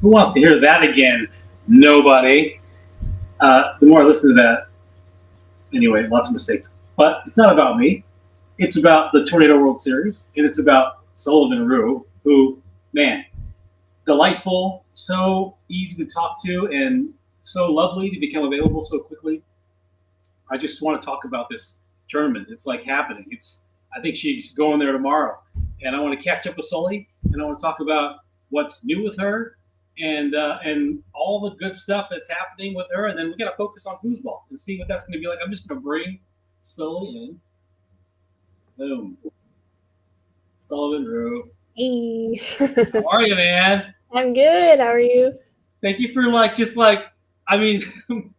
Who wants to hear that again? Nobody. The more I listen to that, anyway, lots of mistakes. But it's not about me. It's about the Tornado World Series, and it's about Sullivan Rue, who, man, delightful, so easy to talk to, and so lovely to become available so quickly. I just want to talk about this tournament. It's like happening. I think she's going there tomorrow, and I want to catch up with Sullie, and I want to talk about what's new with her, and all the good stuff that's happening with her, and then we got to focus on foosball and see what that's going to be like. I'm just going to bring Sullie in. Boom. Sullivan Rue. Hey. How are you, man? I'm good. How are you? Thank you for I mean, I'm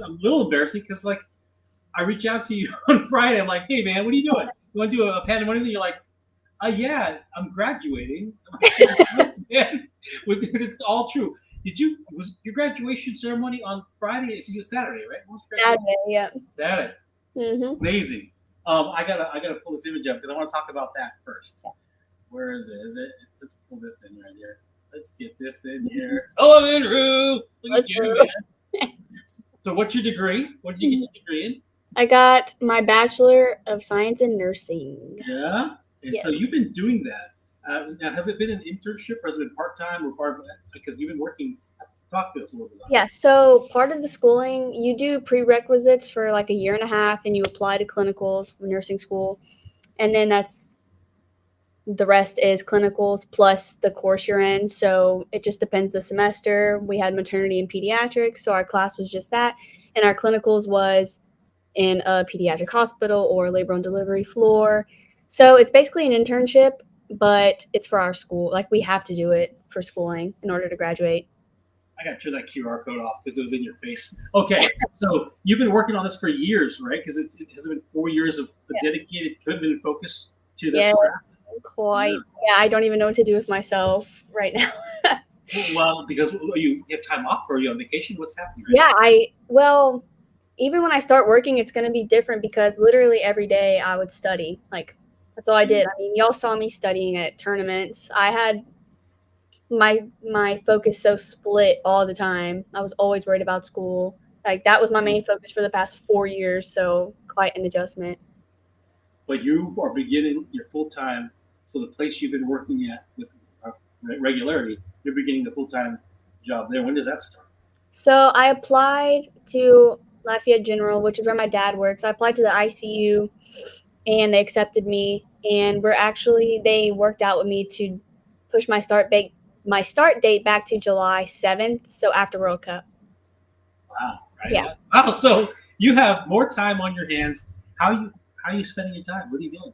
a little embarrassing because I reach out to you on Friday. I'm like, hey man, what are you doing? You want to do a Pandemonium? And you're like, yeah, I'm graduating. Man, it's all true. Was your graduation ceremony on Friday? It's Saturday, right? Saturday, yeah. Saturday. Mm-hmm. Amazing. I gotta pull this image up because I want to talk about that first. Where is it? Let's pull this in right here. Let's get this in here. Sullivan Rue! Look at you, man. So what's your degree? What did you get your degree in? I got my Bachelor of Science in Nursing. Yeah? And so you've been doing that. Now, has it been an internship or has it been part-time or part of that? Because you've been working. Talk to us a little bit about Yeah, so part of the schooling, you do prerequisites for like a year and a half, and you apply to clinicals for nursing school. And then the rest is clinicals plus the course you're in. So it just depends the semester. We had maternity and pediatrics, so our class was just that. And our clinicals was in a pediatric hospital or labor and delivery floor. So it's basically an internship, but it's for our school. Like, we have to do it for schooling in order to graduate. I got to turn that QR code off because it was in your face. Okay, so you've been working on this for years, right? Because it has been 4 years of dedicated commitment and focus to this craft. Quite. Yeah, I don't even know what to do with myself right now. Well, because you have time off or are you on vacation? What's happening right now? Even when I start working, it's going to be different because literally every day I would study. Like, that's all I did. I mean, y'all saw me studying at tournaments. I had my focus so split all the time. I was always worried about school. Like, that was my main focus for the past 4 years, so quite an adjustment. But you are beginning your full-time, so the place you've been working at with regularity, you're beginning the full-time job there. When does that start? So I applied to Lafayette General, which is where my dad works. I applied to the ICU, and they accepted me. And they worked out with me to push my start date back to July 7th, so after World Cup. Wow. Right? Yeah. Wow. So you have more time on your hands. How are you spending your time? What are you doing?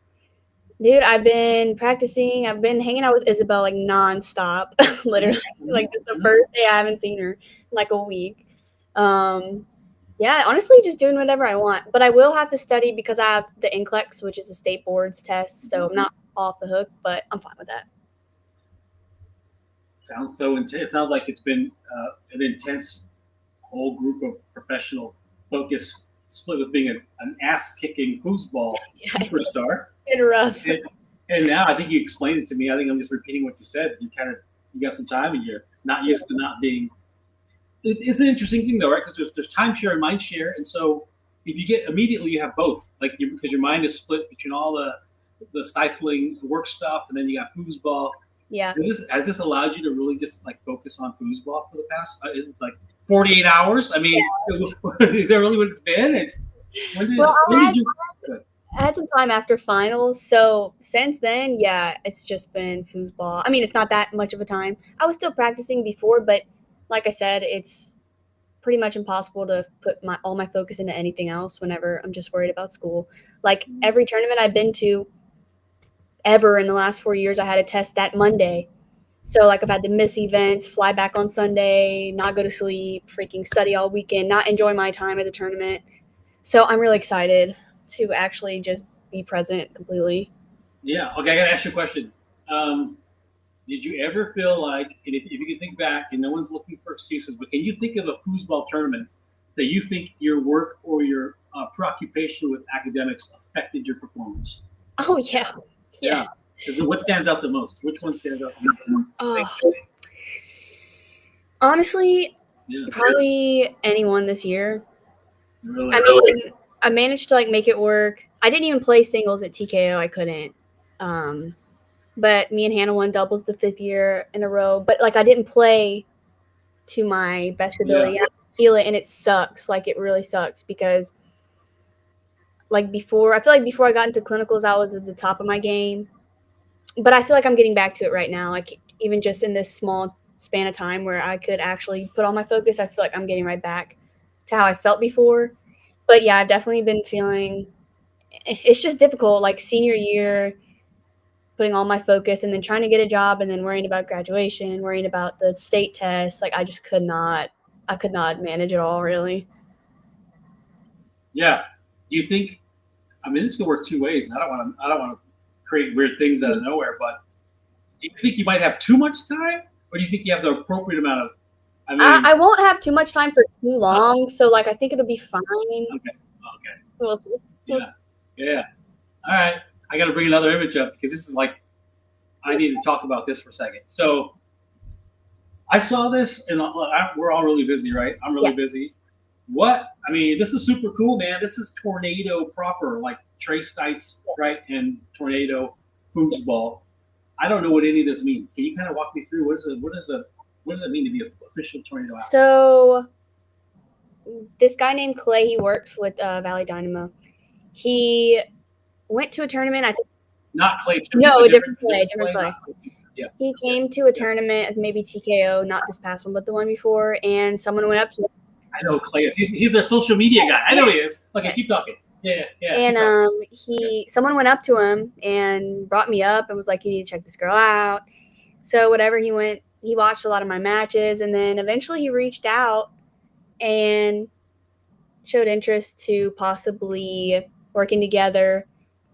Dude, I've been practicing. I've been hanging out with Isabel like nonstop, literally. Like, this is the first day I haven't seen her in like a week. Yeah, honestly, just doing whatever I want. But I will have to study because I have the NCLEX, which is the state boards test. So I'm not off the hook, but I'm fine with that. Sounds so intense. It sounds like it's been an intense whole group of professional focus split with being an ass-kicking foosball superstar. It's rough. And now I think you explained it to me. I think I'm just repeating what you said. You got some time and you're not used to not being. It's an interesting thing though, right? Because there's timeshare and mindshare, and so if you get immediately, you have both. Because your mind is split between all the stifling work stuff, and then you got foosball. Yeah. Has this allowed you to really just focus on foosball for the past 48 hours? I mean, is that really what it's been? I had some time after finals, so since then, yeah, it's just been foosball. I mean, it's not that much of a time. I was still practicing before, but like I said, it's pretty much impossible to put all my focus into anything else whenever I'm just worried about school. Like, every tournament I've been to ever in the last 4 years, I had a test that Monday. So, I've had to miss events, fly back on Sunday, not go to sleep, freaking study all weekend, not enjoy my time at the tournament. So I'm really excited to actually just be present completely. Yeah. Okay, I got to ask you a question. Did you ever feel like, and if you can think back, and no one's looking for excuses, but can you think of a foosball tournament that you think your work or your preoccupation with academics affected your performance? Oh, yeah. Yes. Yeah. What stands out the most? Which one stands out the most? Honestly, Yeah, probably anyone this year. really. I mean, I managed to like make it work. I didn't even play singles at TKO. I couldn't. Um, but me and Hannah won doubles the 5th year in a row. But like I didn't play to my best Yeah, ability. I feel it, and it sucks. Like it really sucks because like before, I feel like before I got into clinicals, I was at the top of my game. But I feel like I'm getting back to it right now. Like even just in this small span of time where I could actually put all my focus, I feel like I'm getting right back to how I felt before. But yeah, I've definitely been feeling it's just difficult. Like senior year, putting all my focus and then trying to get a job and then worrying about graduation, worrying about the state test. Like I just could not. I could not manage it all really. yeah. You think? I mean, this could work two ways. And I don't want to. I don't want to create weird things out of nowhere. But do you think you might have too much time, or do you think you have the appropriate amount of? I I mean, won't have too much time for too uh, long, so like I think it'll be fine. okay, okay, We'll see. We'll yeah, see. yeah. All right, I got to bring another image up because this is like I need to talk about this for a second. So I saw this, and we're all really busy, right? I'm really Yeah. busy. What? I mean, this is super cool, man. This is tornado proper, like Trey Stites, right? And tornado foosball. I don't know what any of this means. Can you kind of walk me through what does it mean to be an official tornado athlete? So this guy named Clay, he works with Valley Dynamo. He went to a tournament. I think Not Clay, no, a a different Clay, different different Clay, Clay. not Clay. Yeah, He yeah, came to a yeah. tournament, maybe TKO, not this past one, but the one before, and someone went up to him. I know Clay is. He's their social media guy. I know he is. Okay, Yes. keep talking. Yeah, yeah. And Keep talking. someone went up to him and brought me up and was like, "You need to check this girl out." So whatever, he watched a lot of my matches, and then eventually he reached out and showed interest to possibly working together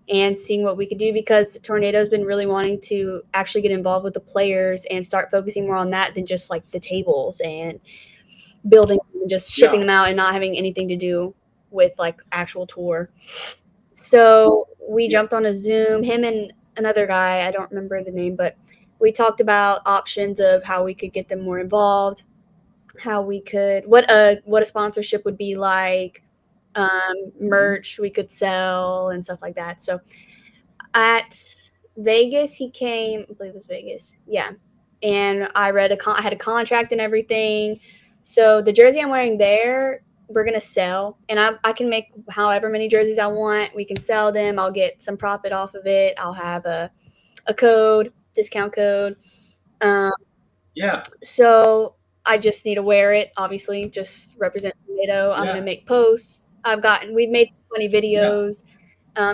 and seeing what we could do because Tornado's been really wanting to actually get involved with the players and start focusing more on that than just like the tables and buildings and just shipping Yeah, them out and not having anything to do with like actual tour. So we yeah, jumped on a Zoom, him and another guy, I don't remember the name, but we talked about options of how we could get them more involved, how we could what a sponsorship would be like, merch we could sell and stuff like that. So at Vegas, he came. I believe it was Vegas. Yeah, and I had a contract and everything. So the jersey I'm wearing there, we're gonna sell, and I can make however many jerseys I want. We can sell them. I'll get some profit off of it. I'll have a code, discount code. Um, yeah, so I just need to wear it. Obviously, just represent Tomato. I'm gonna yeah, make posts. We've made some funny yeah, videos.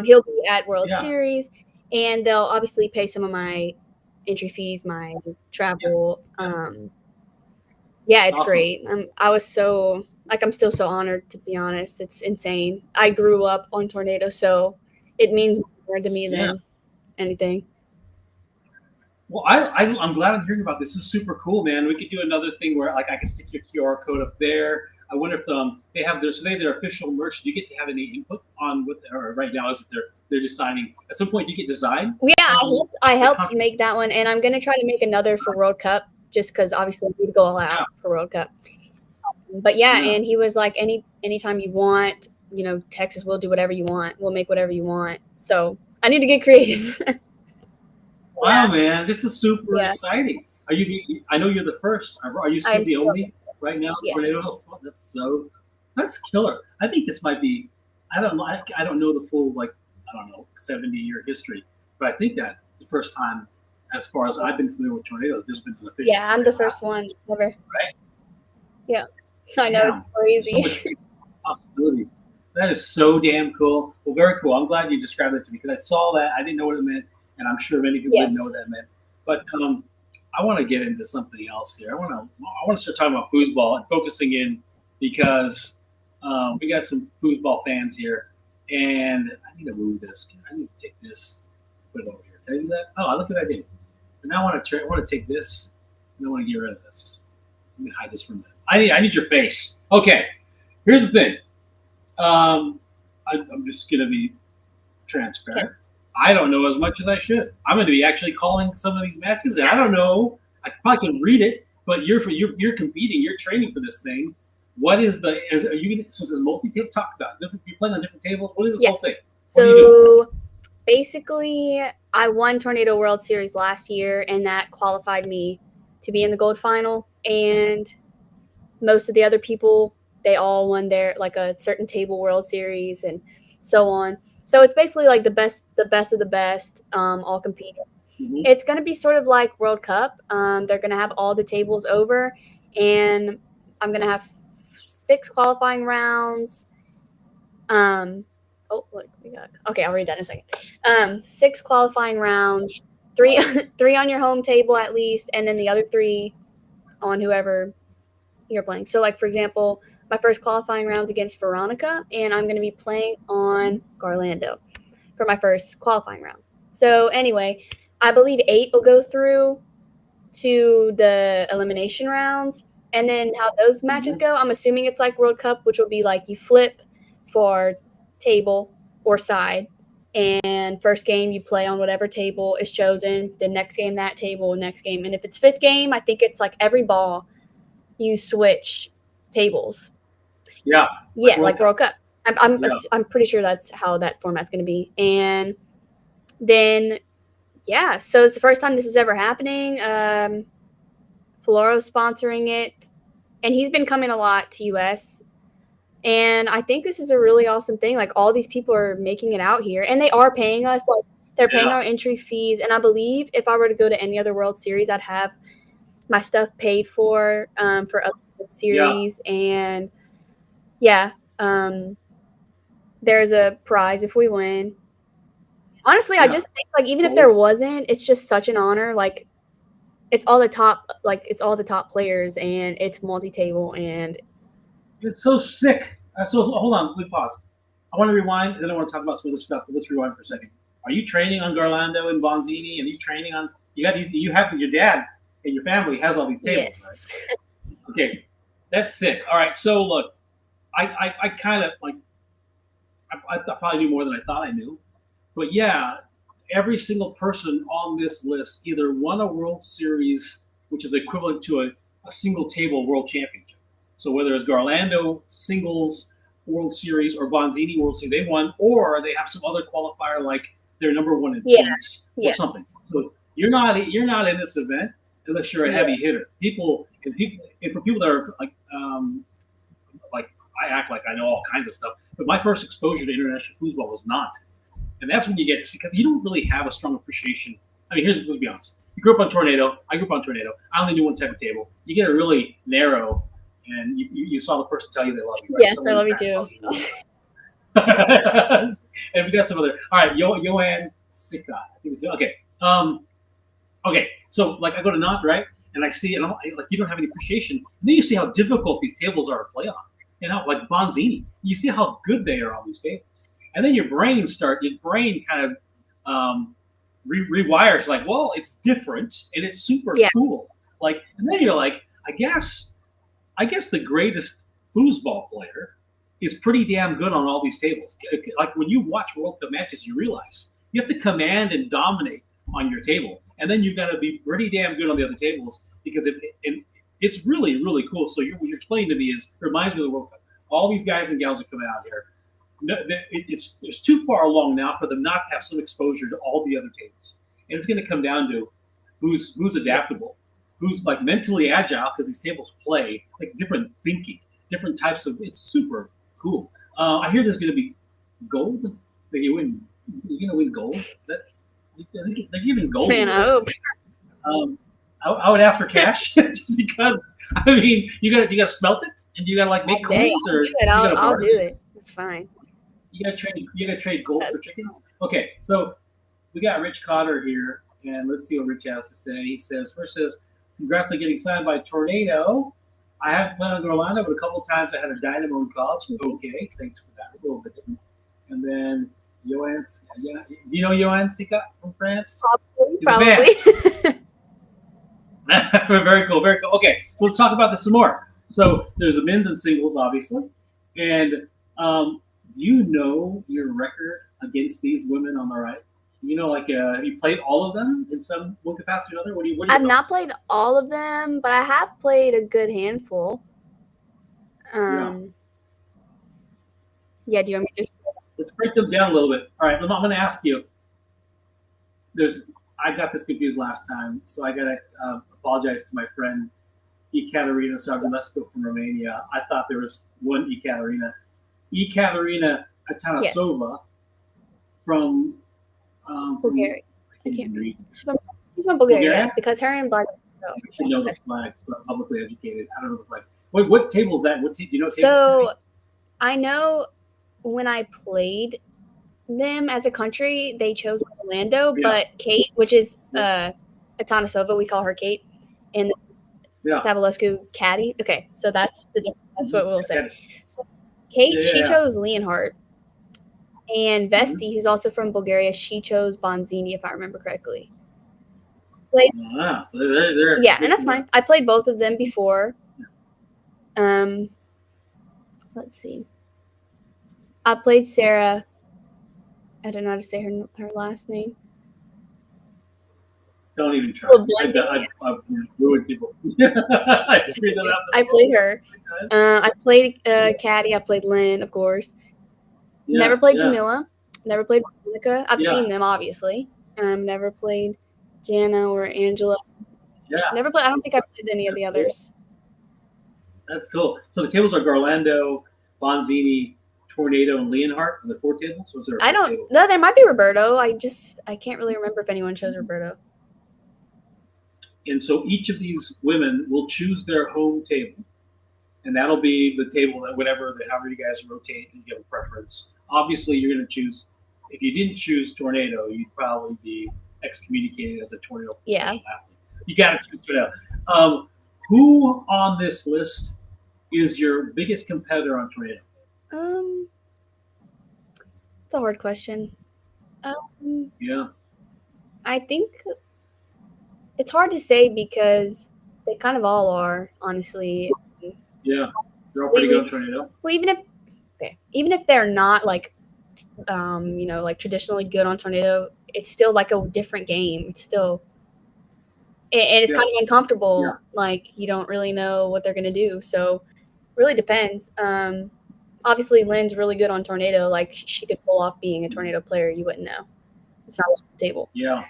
He'll be at World yeah, Series, and they'll obviously pay some of my entry fees, my yeah, travel. yeah. Yeah, it's Awesome. great. I was so like I'm still so honored to be honest. It's insane. I grew up on Tornado, so it means more to me Yeah. than anything. Well, I'm glad I'm hearing about this. This is super cool, man. We could do another thing where like I can stick your QR code up there. I wonder if they have their official merch. Do you get to have any input on what or right now is it they're deciding at some point you get design Yeah, I like helped make that one, and I'm gonna try to make another for World Cup, just because obviously we need to go all yeah, out for World Cup. But yeah, yeah. and he was like, anytime you want, Texas will do whatever you want. We'll make whatever you want. So I need to get creative. Wow, man, this is super Yeah, exciting. I know you're the first. Are you still I'm the still only right now? yeah. Tornado. That's killer. I think this might be. I don't know. I don't know the full like I don't know 70-year history, but I think that it's the first time, as far as I've been familiar with tornadoes, there's been an official Yeah, I'm the tornado first athlete, one ever. right? Yeah, I know it's Damn, there's so crazy. much possibility. That is so damn cool. Well, very cool. I'm glad you described it to me because I saw that. I didn't know what it meant, and I'm sure many people didn't know what that Yes. meant. But I want to get into something else here. I want to start talking about foosball and focusing in because we got some foosball fans here, and I need to move this. I need to take this, put it over here. Can I do that? Oh, look what I did. And now I want to take this, and I want to get rid of this. Let me hide this for a minute. I need your face. Okay. Here's the thing. I'm just gonna be Okay. transparent. I don't know as much as I should. I'm going to be actually calling some of these matches, and I don't know. I probably can read it, but you're competing, you're training for this thing. What is are you gonna, so this is multi-table? Talk about it. You're playing on different tables. What is this whole Yes. thing? What are you doing? So basically, I won Tornado World Series last year, and that qualified me to be in the gold final. And most of the other people, they all won their like a certain table World Series and so on. So it's basically like the best of the best, all competing. Mhm. It's going to be sort of like World Cup. They're going to have all the tables over, and I'm going to have 6 qualifying rounds. Oh, look, we got. Okay, I'll read that in a second. 6 qualifying rounds, 3 3 on your home table at least, and then the other 3 on whoever you're playing. So, like for example, my first qualifying rounds against Veronica, and I'm going to be playing on Garlando for my first qualifying round. So anyway, I believe 8 will go through to the elimination rounds, and then how those matches go, I'm assuming it's like World Cup, which will be like you flip for table or side, and first game you play on whatever table is chosen, the next game that table, next game, and if it's 5th game, I think it's like every ball you switch tables. Yeah. Yeah, like World Cup. Yeah. I'm pretty sure that's how that format's going to be. And then, yeah, so it's the first time this is ever happening. Floro's sponsoring it, and he's been coming a lot to US. And I think this is a really awesome thing. Like all these people are making it out here, and they are paying us. Like they're paying our entry fees. And I believe if I were to go to any other World Series, I'd have my stuff paid for other series. And yeah, there's a prize if we win. Honestly, I just think like even if there wasn't, it's just such an honor. Like it's all the top players, and it's multi-table, and it's so sick. So hold on, let me pause. I want to rewind, and then I want to talk about some other stuff. But let's rewind for a second. Are you training on Garlando and Bonzini? And you training on you got these? You have your dad and your family has all these tables, yes. Right? Okay, that's sick. All right, so look, I kind of like I probably knew more than I thought I knew, but yeah, every single person on this list either won a World Series, which is equivalent to a single table World Championship. So whether it's Garlando singles World Series or Bonzini World Series, they won, or they have some other qualifier like they're number 1 in points or something. So you're not in this event unless you're a heavy hitter. People and for people that are like I act like I know all kinds of stuff, but my first exposure to international foosball was not. And that's when you get to see, because you don't really have a strong appreciation. I mean, let's be honest. You grew up on Tornado. I grew up on Tornado. I only knew one type of table. You get a really narrow, and you saw the person tell you they love you. Right? Yes, I love you too. And we got some other. All right, Joanne Sika. I think it's okay. Okay, so like I go to Nantes, right, and I see, and I'm like, you don't have any appreciation. And then you see how difficult these tables are to play on. And how, like Bonzini, you see how good they are on these tables. And then your brain kind of rewires like, well, it's different and it's super cool. Like, and then you're like, I guess the greatest foosball player is pretty damn good on all these tables. Like when you watch World Cup matches, you realize you have to command and dominate on your table, and then you've got to be pretty damn good on the other tables because it's really, really cool. So what you're explaining to me reminds me of the World Cup. All these guys and gals are coming out here. It's too far along now for them not to have some exposure to all the other tables. And it's going to come down to who's adaptable, who's like mentally agile, because these tables play like different thinking, different types of. It's super cool. I hear there's going to be gold. That you're going to win gold. Is that they're giving gold? Man, I hope. I would ask for cash just because. I mean, you got to smelt it, and you got to like make coins, or I'll do it. It's fine. You got to trade gold for chickens. Okay, so we got Rich Cotter here, and let's see what Rich has to say. He says, congrats on getting signed by Tornado. I haven't played on Orlando, but a couple of times I had a Dynamo in college. Okay, thanks for that. A little bit. And then Johan, do you know Johan Sika from France? Probably. Very cool, very cool. Okay, so let's talk about this some more. So there's a men's and singles, obviously. And do you know your record against these women on the right? have you played all of them in some one capacity or another? What are your I've not thoughts? played all of them, but I have played a good handful. Yeah. Yeah, do you want me to just Let's break them down a little bit. All right, I'm going to ask you. I got this confused last time, so I got to apologize to my friend Ekaterina Sardunescu from Romania. I thought there was one Ekaterina. Ekaterina Yes, Atanasova from Bulgaria. I I can't can't even remember. read. She's from Bulgaria Bulgaria? because her and Black so I should know the that's flags, but I'm publicly educated. I don't know the flags. What table is that? Do you know what table it's going to so I know when I played them as a country, they chose Orlando, be? Yeah, but Kate, which is yeah, Atanasova, we call her Kate, and yeah. Savalescu Caddy. Okay, so that's the difference. That's Mm-hmm. what we'll say. Yeah, So Kate, yeah, she yeah. chose Leonhardt, and Mm-hmm. Vesti, who's also from Bulgaria, she chose Bonzini, if I remember correctly. Played, So they're yeah, and that's mixing it fine. up. I played both of them before. Um, let's see. I played Sarah. I don't know how to say her last name. Don't even try. Well, blending. I've ruined people. I Yes, screwed yes, that yes. up. I played her. Okay. I played Caddy. I played Lynn, of course. Never Yeah, played yeah, Jamila. Never played Monica. I've yeah, seen them, obviously. Never played Jana or Angela. yeah. Never played. I don't think I played any of That's the cool. others. That's cool. So the tables are Garlando, Bonzini, Tornado, and Leonhardt. Are there four tables? Or was there a I fifth don't. table? No, there might be Roberto. I can't really remember if anyone chose Roberto. And so each of these women will choose their home table, and that'll be the table that however you guys rotate and give a preference. Obviously, you're going to choose. If you didn't choose Tornado, you'd probably be excommunicated as a Tornado Yeah. professional athlete. You got to choose Tornado. Who on this list is your biggest competitor on Tornado? Um, it's a hard question. Um, Yeah, I think it's hard to say because they kind of all are, honestly. yeah, they're all pretty good on Completely. Tornado. Well, even if they're not like like traditionally good on Tornado, it's still like a different game. It's still and it's Yeah, kind of yeah, uncomfortable. Like you don't really know what they're gonna do. So really depends. Obviously Lynn's really good on Tornado. Like she could pull off being a Tornado player. You wouldn't know. It's not on the table. yeah,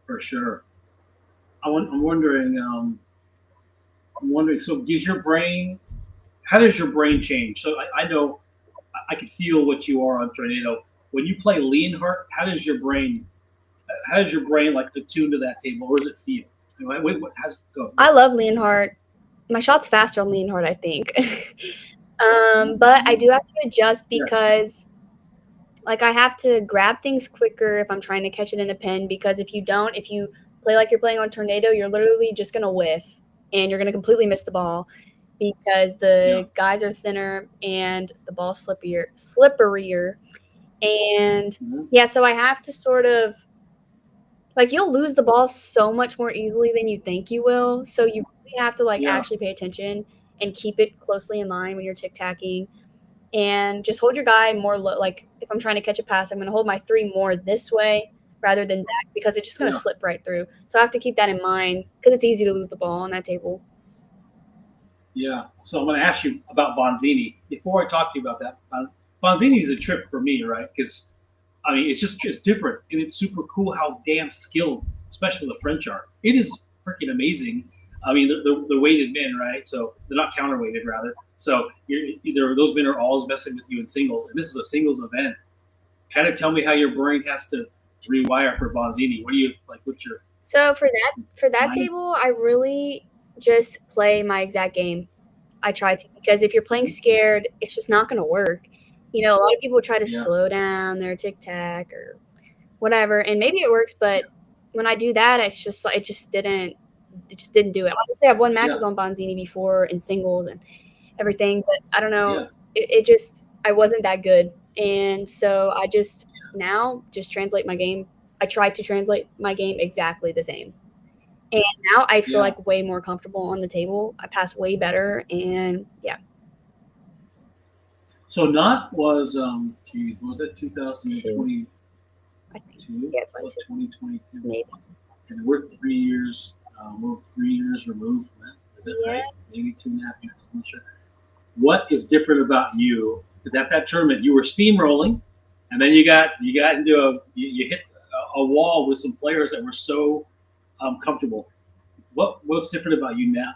for sure. I'm wondering. I'm wondering. So, does your brain? How does your brain change? So, I know I can feel what you are on Tornado. When you play Leonhardt, how does your brain? How does your brain like attune to that table? Or does it feel? How's it go? I love Leonhardt. My shot's faster on Leonhardt, I think. But I do have to adjust Yeah, because like I have to grab things quicker if I'm trying to catch it in a pen because if you play like you're playing on Tornado, you're literally just gonna whiff and you're gonna completely miss the ball because yeah, the guys are thinner and the ball's slipperier. And mm-hmm. yeah, so I have to sort of like you'll lose the ball so much more easily than you think you will. So you really have to like Yeah, actually pay attention and keep it closely in line when you're tic tacking and just hold your guy more like if I'm trying to catch a pass, I'm going to hold my three more this way rather than back because it's just going to yeah, slip right through. So I have to keep that in mind because it's easy to lose the ball on that table. yeah. So I'm going to ask you about Bonzini before I talk to you about that. Bonzini is a trip for me, right? Because I mean, it's different, and it's super cool how damn skilled, especially the French are. It is freaking amazing. I mean, they're weighted men, right? So they're not counterweighted, rather. So either those men are always messing with you in singles, and this is a singles event. Kind of tell me how your brain has to rewire for Bonzini. What do you like? What's your So for that mind? table, I really just play my exact game. I try to because if you're playing scared, it's just not going to work. A lot of people try to Yeah, slow down their tic tac or whatever, and maybe it works, but when I do that, it's just like it just didn't do it. Obviously, I've won yeah, matches on Bonzini before in singles and everything, but I don't know. yeah, It just I wasn't that good, and so I just now just translate my game. I try to translate my game exactly the same, and now I feel yeah. like way more comfortable on the table. I pass way better, and yeah. So not was geez, was it So 2020? I think. 2? Yeah, That was 22. 2022. Maybe. And we're 3 years. We're 3 years removed from that. Is that Yeah. right? Maybe 2.5 years. I'm not sure. What is different about you? Because at that tournament, you were steamrolling, and then you hit a wall with some players that were so comfortable. What's different about you now?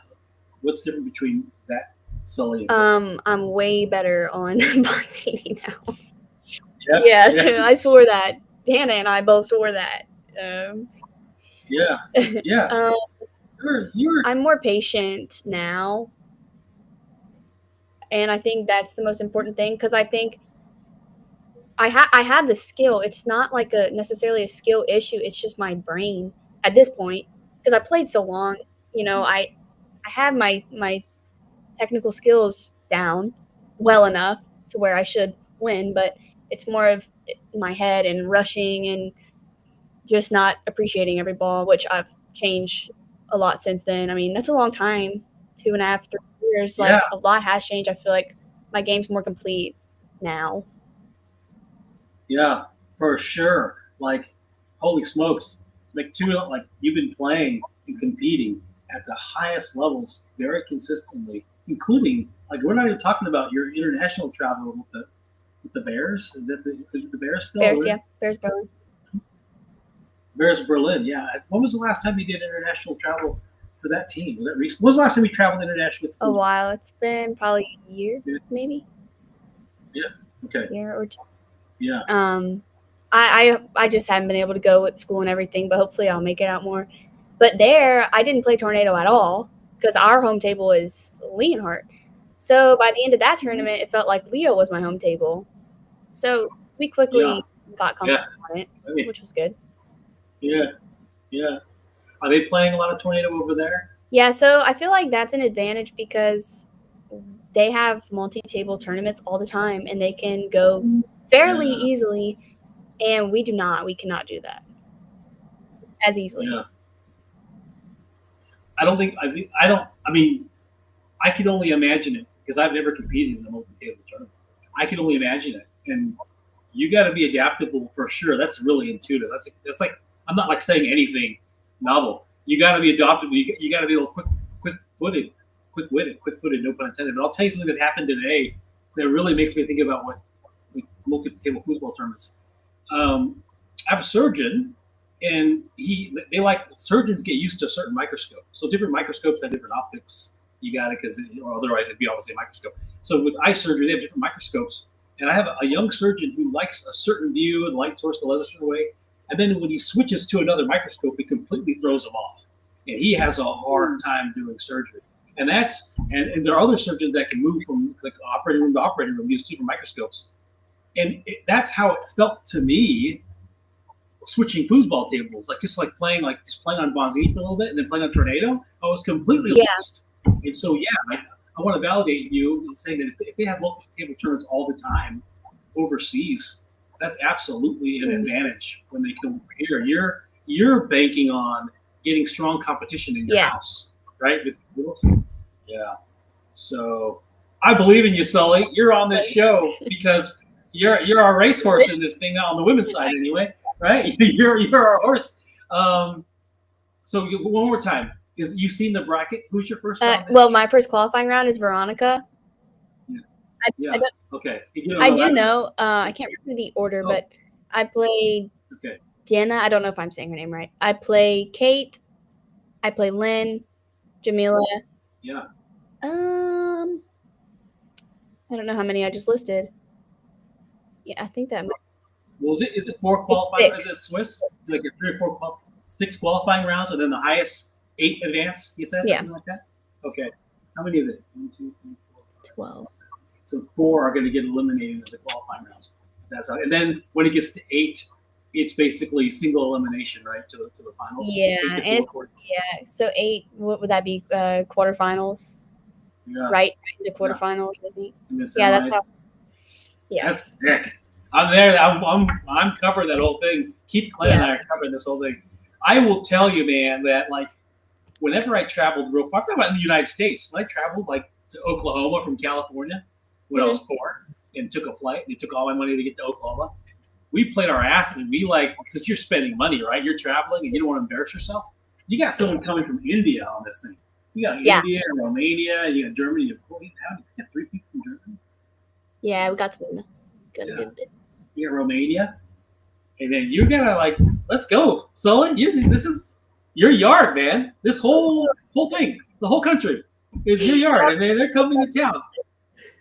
What's different between that Sullie and this? I'm way better on Bonzini now. Yeah, Yeah, I swore that. Hannah and I both swore that. Um, yeah, yeah. um, You're I'm more patient now, and I think that's the most important thing because I think I have the skill. It's not like a necessarily a skill issue. It's just my brain at this point because I played so long. You know, I have my technical skills down well enough to where I should win, but it's more of my head and rushing and just not appreciating every ball, which I've changed a lot since then. I mean, that's a long time, 2.5, 3 years. yeah, Like a lot has changed. I feel like my game's more complete now. yeah, for sure. Like, holy smokes! Like you've been playing and competing at the highest levels very consistently, including like we're not even talking about your international travel with the Bears. Is it the Bears still? Bears, yeah, Bears, Berlin. Bears Berlin, yeah. When was the last time you did international travel for that team? Was that recent? When was the last time you traveled internationally? A while. It's been probably a year, Yeah. maybe. Yeah. Okay. Year or two. Yeah. I just haven't been able to go with school and everything, but hopefully I'll make it out more. But there, I didn't play Tornado at all because our home table is Leonhardt. So by the end of that tournament, it felt like Leo was my home table. So we quickly got comfortable on it, which was good. Yeah. Yeah. Are they playing a lot of Tornado over there? Yeah, so I feel like that's an advantage because they have multi-table tournaments all the time and they can go fairly easily, and we do not. We cannot do that as easily. Yeah. I mean, I can only imagine it because I've never competed in a multi-table tournament. I can only imagine it, and you got to be adaptable for sure. That's really intuitive. That's like I'm not like saying anything novel. You got to be adaptable. You got to be a little quick-witted, quick-footed. No pun intended. But I'll tell you something that happened today that really makes me think about what like, multi-table football tournaments. I have a surgeon, and they like surgeons get used to a certain microscope. So different microscopes have different optics. You got it because otherwise it'd be all the same microscope. So with eye surgery, they have different microscopes. And I have a young surgeon who likes a certain view, the light source, the other certain way. And then when he switches to another microscope, it completely throws him off. And he has a hard time doing surgery. And and there are other surgeons that can move from like operating room to operating room, use different microscopes. And that's how it felt to me switching foosball tables, just playing on Bonzi for a little bit and then playing on Tornado. I was completely lost. And so I want to validate you in saying that if they have multi-table tournaments all the time overseas, that's absolutely an advantage when they come over here. You're banking on getting strong competition in your house, right? Yeah. So I believe in you, Sullie. You're on this show because you're our racehorse in this thing on the women's side anyway, right? You're our horse. So one more time. You've seen the bracket. Who's your first round? Well, my first qualifying round is Veronica. Yeah. Okay. I do know. I can't remember the order, but I played Jenna. I don't know if I'm saying her name right. I play Kate. I play Lynn, Jamila. Yeah. I don't know how many I just listed. Yeah, I think that. Well, is it 4 qualifying? Is it Swiss? Like a 3 or 4, 6 qualifying rounds, and then the highest 8 advance. You said something like that. Okay. How many is it? 1, 2, 3, 4, 5, 12. 6, 7, 8. So 4 are going to get eliminated in the qualifying rounds. That's how. And then when it gets to 8, it's basically single elimination, right, to the finals. Yeah, So 8. What would that be? Quarterfinals. Yeah. Right into quarterfinals, I think. Yeah, that's how. Yeah. That's sick. I'm there. I'm covering that whole thing. Keith Clay and I are covering this whole thing. I will tell you, man, that whenever I traveled real far, I'm talking about in the United States. When I traveled to Oklahoma from California when I was 4 and took a flight, and it took all my money to get to Oklahoma. we played our ass and we because you're spending money, right? You're traveling and you don't want to embarrass yourself. You got someone coming from India on this thing. You got Yeah. India, Romania, you got Germany. You have 3 people from Germany. Yeah, we got some good bits. You got Romania, and then you're gonna let's go, Sully. This is your yard, man. This whole thing, the whole country is your yard, and they're coming to town.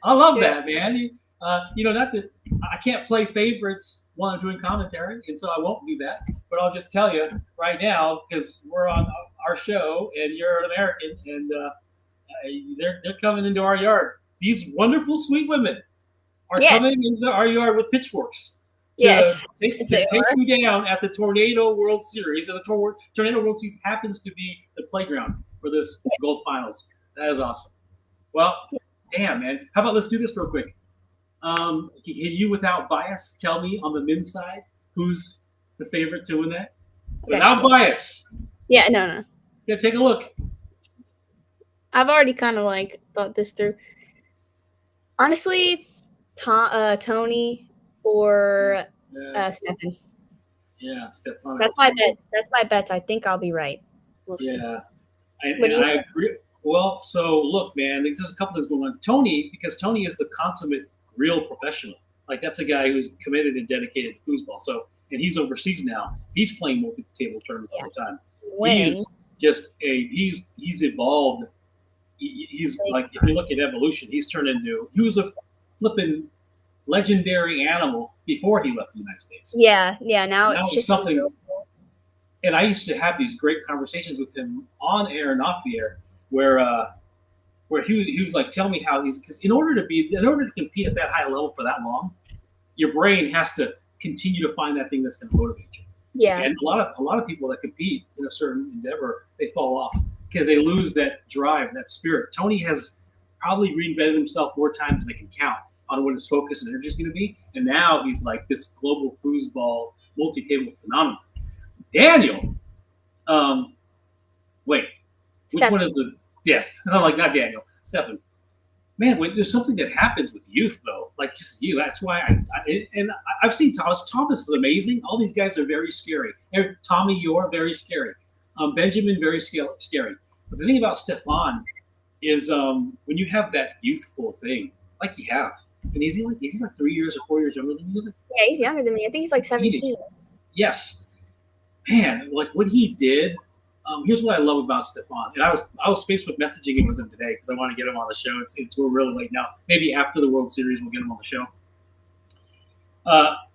I love that, man. Not that I can't play favorites while I'm doing commentary, and so I won't do that. But I'll just tell you right now, because we're on our show, and you're an American, and they're coming into our yard. These wonderful, sweet women are coming into our yard with pitchforks to take you down at the Tornado World Series, and the Tornado World Series happens to be the playground for this Gold Finals. That is awesome. Well, damn, man. How about let's do this real quick? Can you, without bias, tell me on the men's side who's the favorite to win that? Without bias. Yeah, no. Yeah, take a look. I've already kind of thought this through. Honestly, Tony or Stefan. Yeah, Stefan. That's my bets. That's my bets. I think I'll be right. We'll see. Yeah, I agree. Well, so look, man, there's a couple things going on. Tony, because Tony is the consummate real professional. That's a guy who's committed and dedicated to foosball. So, and he's overseas now. He's playing multi-table tournaments all the time. Winning. He's just he's evolved. He's if you look at evolution, he was a flipping legendary animal before he left the United States. Yeah. Now it's just something. And I used to have these great conversations with him on air and off the air, where he was tell me how because in order to compete at that high level for that long, your brain has to continue to find that thing that's going to motivate you. Yeah. And a lot of people that compete in a certain endeavor, they fall off because they lose that drive, that spirit. Tony has probably reinvented himself more times than they can count on what his focus and energy is going to be. And now he's this global foosball multi-table phenomenon. Daniel, wait, which one is the? Yes, no, not Daniel, Stefan. Man, there's something that happens with youth, though. Just you. That's why I've seen Thomas. Thomas is amazing. All these guys are very scary. Tommy, you're very scary. Benjamin, very scary. But the thing about Stefan is when you have that youthful thing, like you have, and is he 3 years or 4 years younger than you? Yeah, he's younger than me. I think he's 17. Yes. Man, what he did. Here's what I love about Stefan, and I was Facebook messaging him with him today because I want to get him on the show. We're really late now. Maybe after the World Series we'll get him on the show.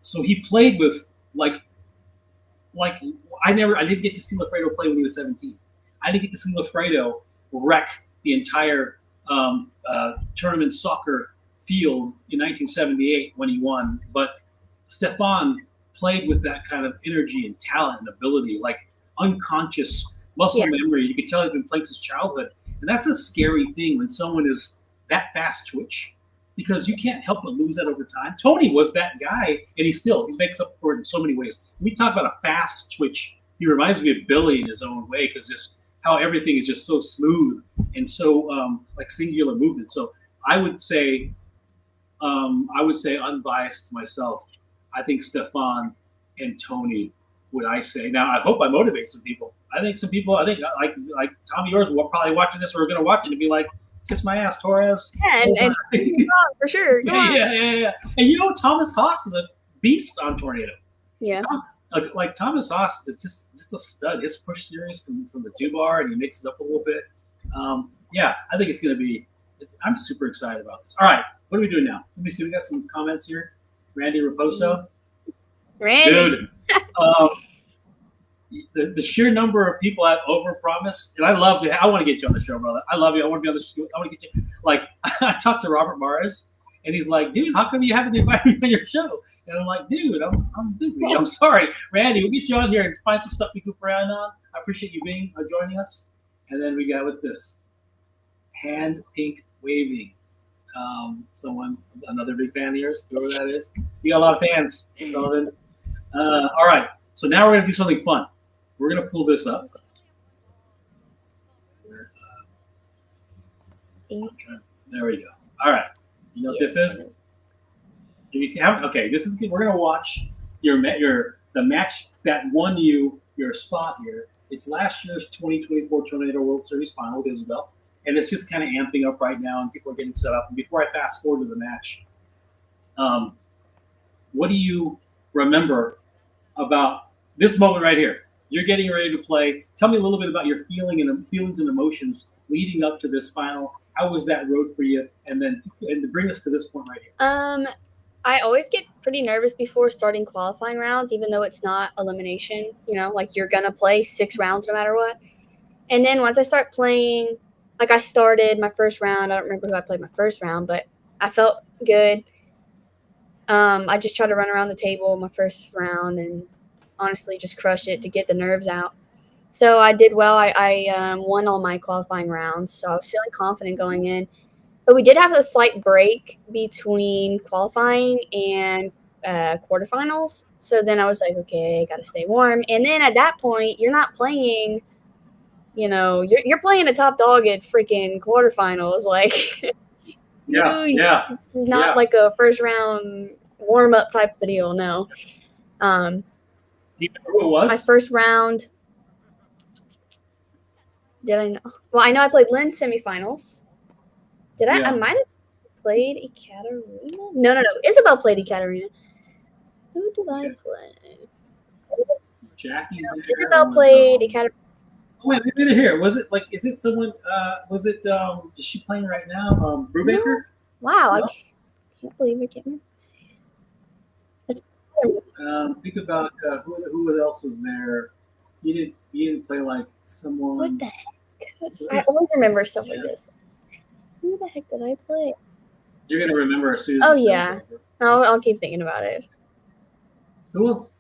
So he played with I didn't get to see Lafredo play when he was 17. I didn't get to see Lafredo wreck the entire tournament soccer field in 1978 when he won. But Stefan played with that kind of energy and talent and ability, unconscious muscle memory. You can tell he's been playing since childhood. And that's a scary thing when someone is that fast twitch, because you can't help but lose that over time. Tony was that guy, and he makes up for it in so many ways. When we talk about a fast twitch, he reminds me of Billy in his own way, because just how everything is just so smooth and so singular movement. So I would say unbiased myself, I think Stefan and Tony would I say. Now, I hope I motivate some people. I think some people, like Tommy, yours will probably watching this, or are going to watch it and be like, kiss my ass, Torres. Yeah, and for sure. Yeah. And Thomas Haas is a beast on Tornado. Yeah. Thomas Haas is just a stud. His push series from the 2-bar, and he mixes up a little bit. I think it's going to be. I'm super excited about this. All right, what are we doing now? Let me see. We got some comments here. Randy Raposo. Randy. Dude, the sheer number of people I've overpromised, and I want to get you on the show, brother. I love you. I want to be on the show. I want to get you. I talked to Robert Mares, and he's like, dude, how come you haven't invited me on your show? And I'm like, dude, I'm busy. I'm sorry, Randy. We'll get you on here and find some stuff to goof around on. I appreciate you joining us. And then we got, what's this? Hand pink waving. Another big fan of yours, whoever that is. You got a lot of fans, Sullivan. All right, so now we're going to do something fun. We're going to pull this up. There we go. All right. You know what this is? Can you see how? Okay, this is good. We're going to watch. the match that won you your spot here. It's last year's 2024 Tornado World Series final with Isabel, and it's just kind of amping up right now, and people are getting set up. And before I fast forward to the match, what do you remember about this moment right here? You're getting ready to play. Tell me a little bit about your feelings and emotions leading up to this final. How was that road for you? And to bring us to this point right here. I always get pretty nervous before starting qualifying rounds, even though it's not elimination. Like you're gonna play 6 rounds no matter what. And then once I start playing, like I started my first round. I don't remember who I played my first round, but I felt good. I just tried to run around the table my first round and honestly just crush it to get the nerves out. So I did well. I won all my qualifying rounds, so I was feeling confident going in. But we did have a slight break between qualifying and quarterfinals. So then I was like, okay, got to stay warm. And then at that point, you're not playing, you're playing a top dog at freaking quarterfinals. Like, this is not like a first round warm up type of deal. No. Do you remember who it was? My first round. Did I know? Well, I know I played Lynn's semifinals. Did I? Yeah. I might have played Ekaterina. No. Isabel played Ekaterina. Who did I play? Jackie. Isabel played Ekaterina. Oh, wait, maybe they're here. Was it like? Is it someone? Was it? Is she playing right now? Brubaker. No. Wow, No? I can't believe I can't remember. Think about who else was there. You didn't play like someone. What the heck? I always remember stuff like this. Who the heck did I play? You're gonna remember as soon as. Oh yeah, I'll keep thinking about it. Who else?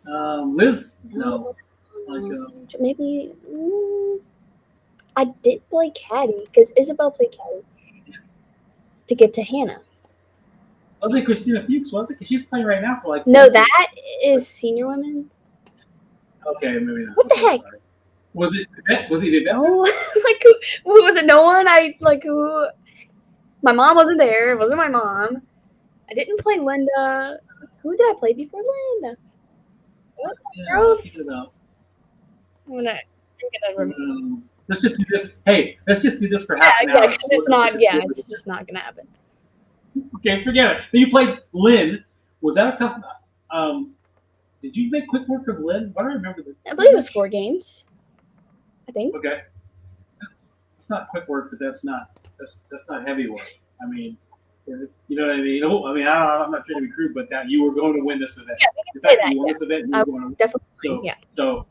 Liz? No. Maybe I did play Caddy because Isabel played Caddy to get to Hannah. Was it Christina Fuchs? Was it? Because she's playing right now for like. No, that is senior women's. Okay, maybe not. What the heck? Sorry. Was it Yvette? Was it Yvette? Oh, like who was it? No one. Who? My mom wasn't there. It wasn't my mom. I didn't play Linda. Who did I play before Linda? What girl? I'm gonna remember. Let's just do this. Hey, let's just do this for half an hour. Yeah, because it's not. Yeah, it's just not gonna happen. Okay, forget it. Then you played Lynn. Was that a tough? Did you make quick work of Lynn? Why do I remember that? I believe it was 4 games. I think. Okay, that's not quick work, but that's not heavy work. I mean, you know what I mean? I'm not trying to be crude, but that you were going to win this event. Yeah, we can say that. You won this event, you were going to win. Definitely. So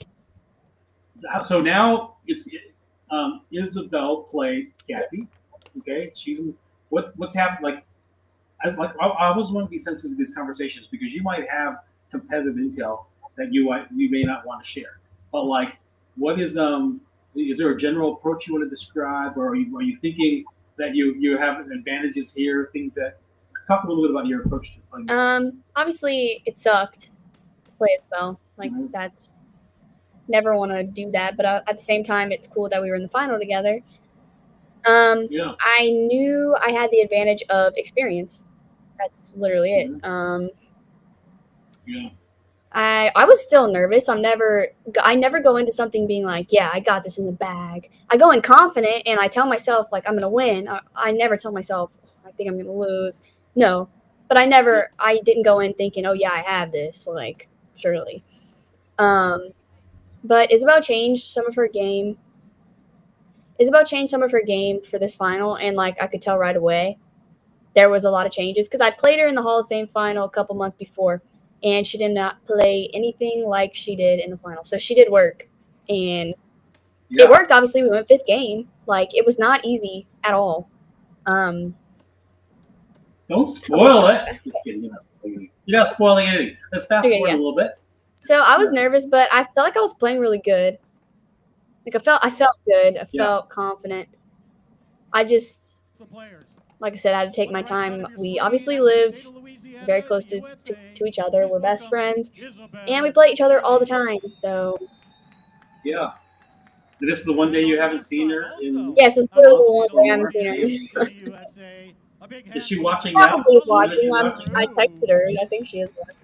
now it's Isabel played Kathy. Okay, she's what's happened. Like I always want to be sensitive to these conversations because you might have competitive intel that you may not want to share. But like, what is there a general approach you want to describe, or are you thinking that you have advantages here? Things that talk a little bit about your approach to playing. Obviously it sucked to play Isabel. Like that's never want to do that, but at the same time, it's cool that we were in the final together. I knew I had the advantage of experience. That's literally it. I was still nervous. I never go into something being like, yeah, I got this in the bag. I go in confident and I tell myself like I'm gonna win. I never tell myself I think I'm gonna lose. No, but I didn't go in thinking, oh yeah, I have this. Like surely. But Isabel changed some of her game. For this final, and like I could tell right away, there was a lot of changes because I played her in the Hall of Fame final a couple months before, and she did not play anything like she did in the final. So she did work, and it worked. Obviously, we went 5th game. Like it was not easy at all. Don't spoil it. Just kidding. You're not spoiling anything. Let's fast forward a little bit. So I was nervous, but I felt like I was playing really good. Like I felt good. I felt confident. I just, like I said, I had to take my time. We obviously live very close to each other. We're best friends, and we play each other all the time. So yeah, this is the one day you haven't seen her. Yes, this is the one day I haven't seen her. Is she watching now? Probably is watching. I texted her. I think she is watching.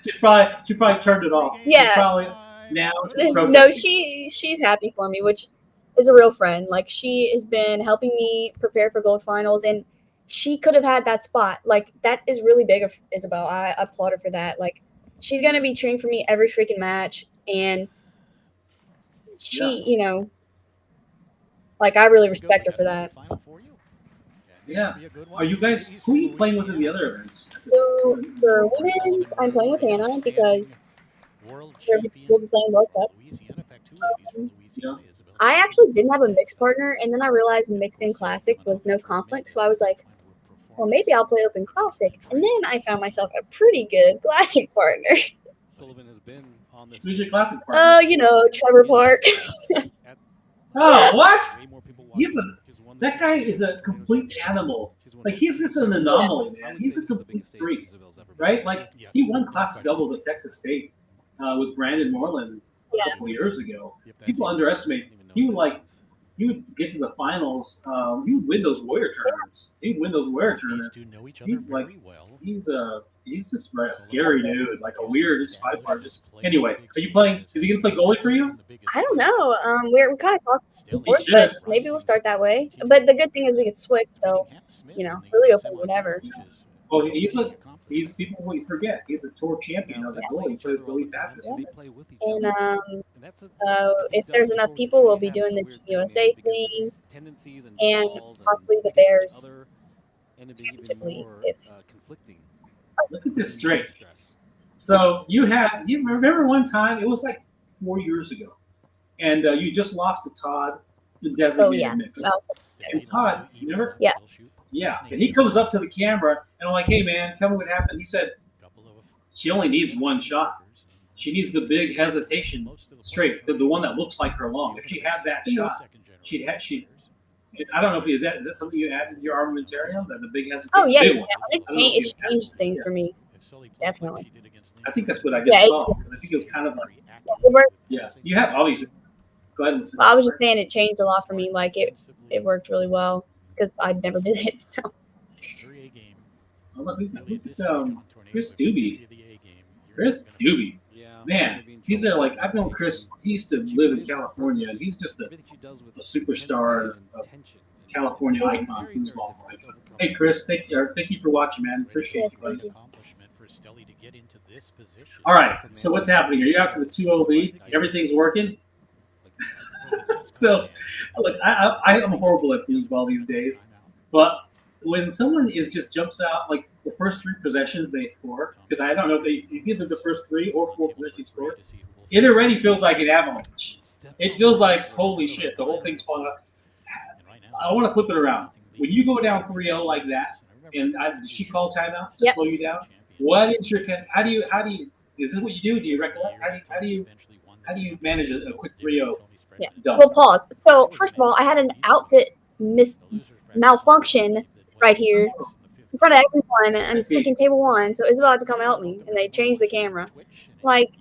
She probably turned it off. She's Yeah. probably now she's No, protesting. she's happy for me, which is a real friend. Like she has been helping me prepare for gold finals, and she could have had that spot. Like that is really big of Isabel. I applaud her for that. Like she's gonna be cheering for me every freaking match, and Yeah. like I really respect her for that. Yeah. Are you guys? Who are you playing with in the other events? So for women's, I'm playing with Hannah because we'll be playing World Cup. Yeah. I actually didn't have a mixed partner, and then I realized mixed and classic was no conflict, so I was like, well, maybe I'll play open classic. And then I found myself a pretty good classic partner. Sullivan has been on this. Who's your classic Oh, partner? Trevor Park. Oh, what? That guy is a complete animal. Like he's just an anomaly, man. He's a complete freak, right? Like he won classic doubles at Texas State with Brandon Moreland a couple years ago. People underestimate. He would get to the finals. He would win those Warrior tournaments. He'd win those Warrior tournaments. He's just a scary dude, like a weird, just 5 part. Anyway, are you playing? Is he gonna play goalie for you? I don't know. We're kind of talking before, but maybe we'll start that way. But the good thing is we could switch, so really open whatever. Oh, he's people will forget. He's a tour champion as a goalie for Billy Pappas. And if there's enough people, we'll be doing the Team USA thing and possibly the Bears championship league. Look at this straight. So you remember one time, it was like 4 years ago, and you just lost to Todd, the designated mix. And Todd, you remember? Yeah. Yeah. And he comes up to the camera, and I'm like, hey, man, tell me what happened. He said, she only needs one shot. She needs the big hesitation straight, the one that looks like her long. If she had that shot, I don't know if is that something you added to your armamentarium, that the big hesitation? Oh, yeah. Big one. It's changed things for me. Definitely. I think that's what I just saw. I think it was kind of like, yes, you have obviously. Go ahead. Well, I was just saying it changed a lot for me. Like it worked really well because I never did it. So. Chris Doobie. Chris Doobie. Man, these are like, I've known Chris. He used to live in California, and he's just a superstar, a California icon, foosball icon. Hey, Chris, thank you for watching, man. Appreciate you. All right, so what's happening? Are you out to the 2-0 lead? Everything's working? So, look, I am horrible at foosball these days, but when someone just jumps out, like the first 3 possessions they score, because I don't know if it's either the first 3 or 4 possessions scored, it already feels like an avalanche. It feels like, holy shit, the whole thing's falling up. I want to flip it around. When you go down 3-0 like that, and did she call timeout to slow you down? What is your? How do you? Is this what you do? Do you recollect? How do you manage a quick 3-0? Yeah. Well, pause. So first of all, I had an outfit malfunction right here in front of everyone. I'm thinking table 1, so Isabel had to come help me, and they changed the camera. Like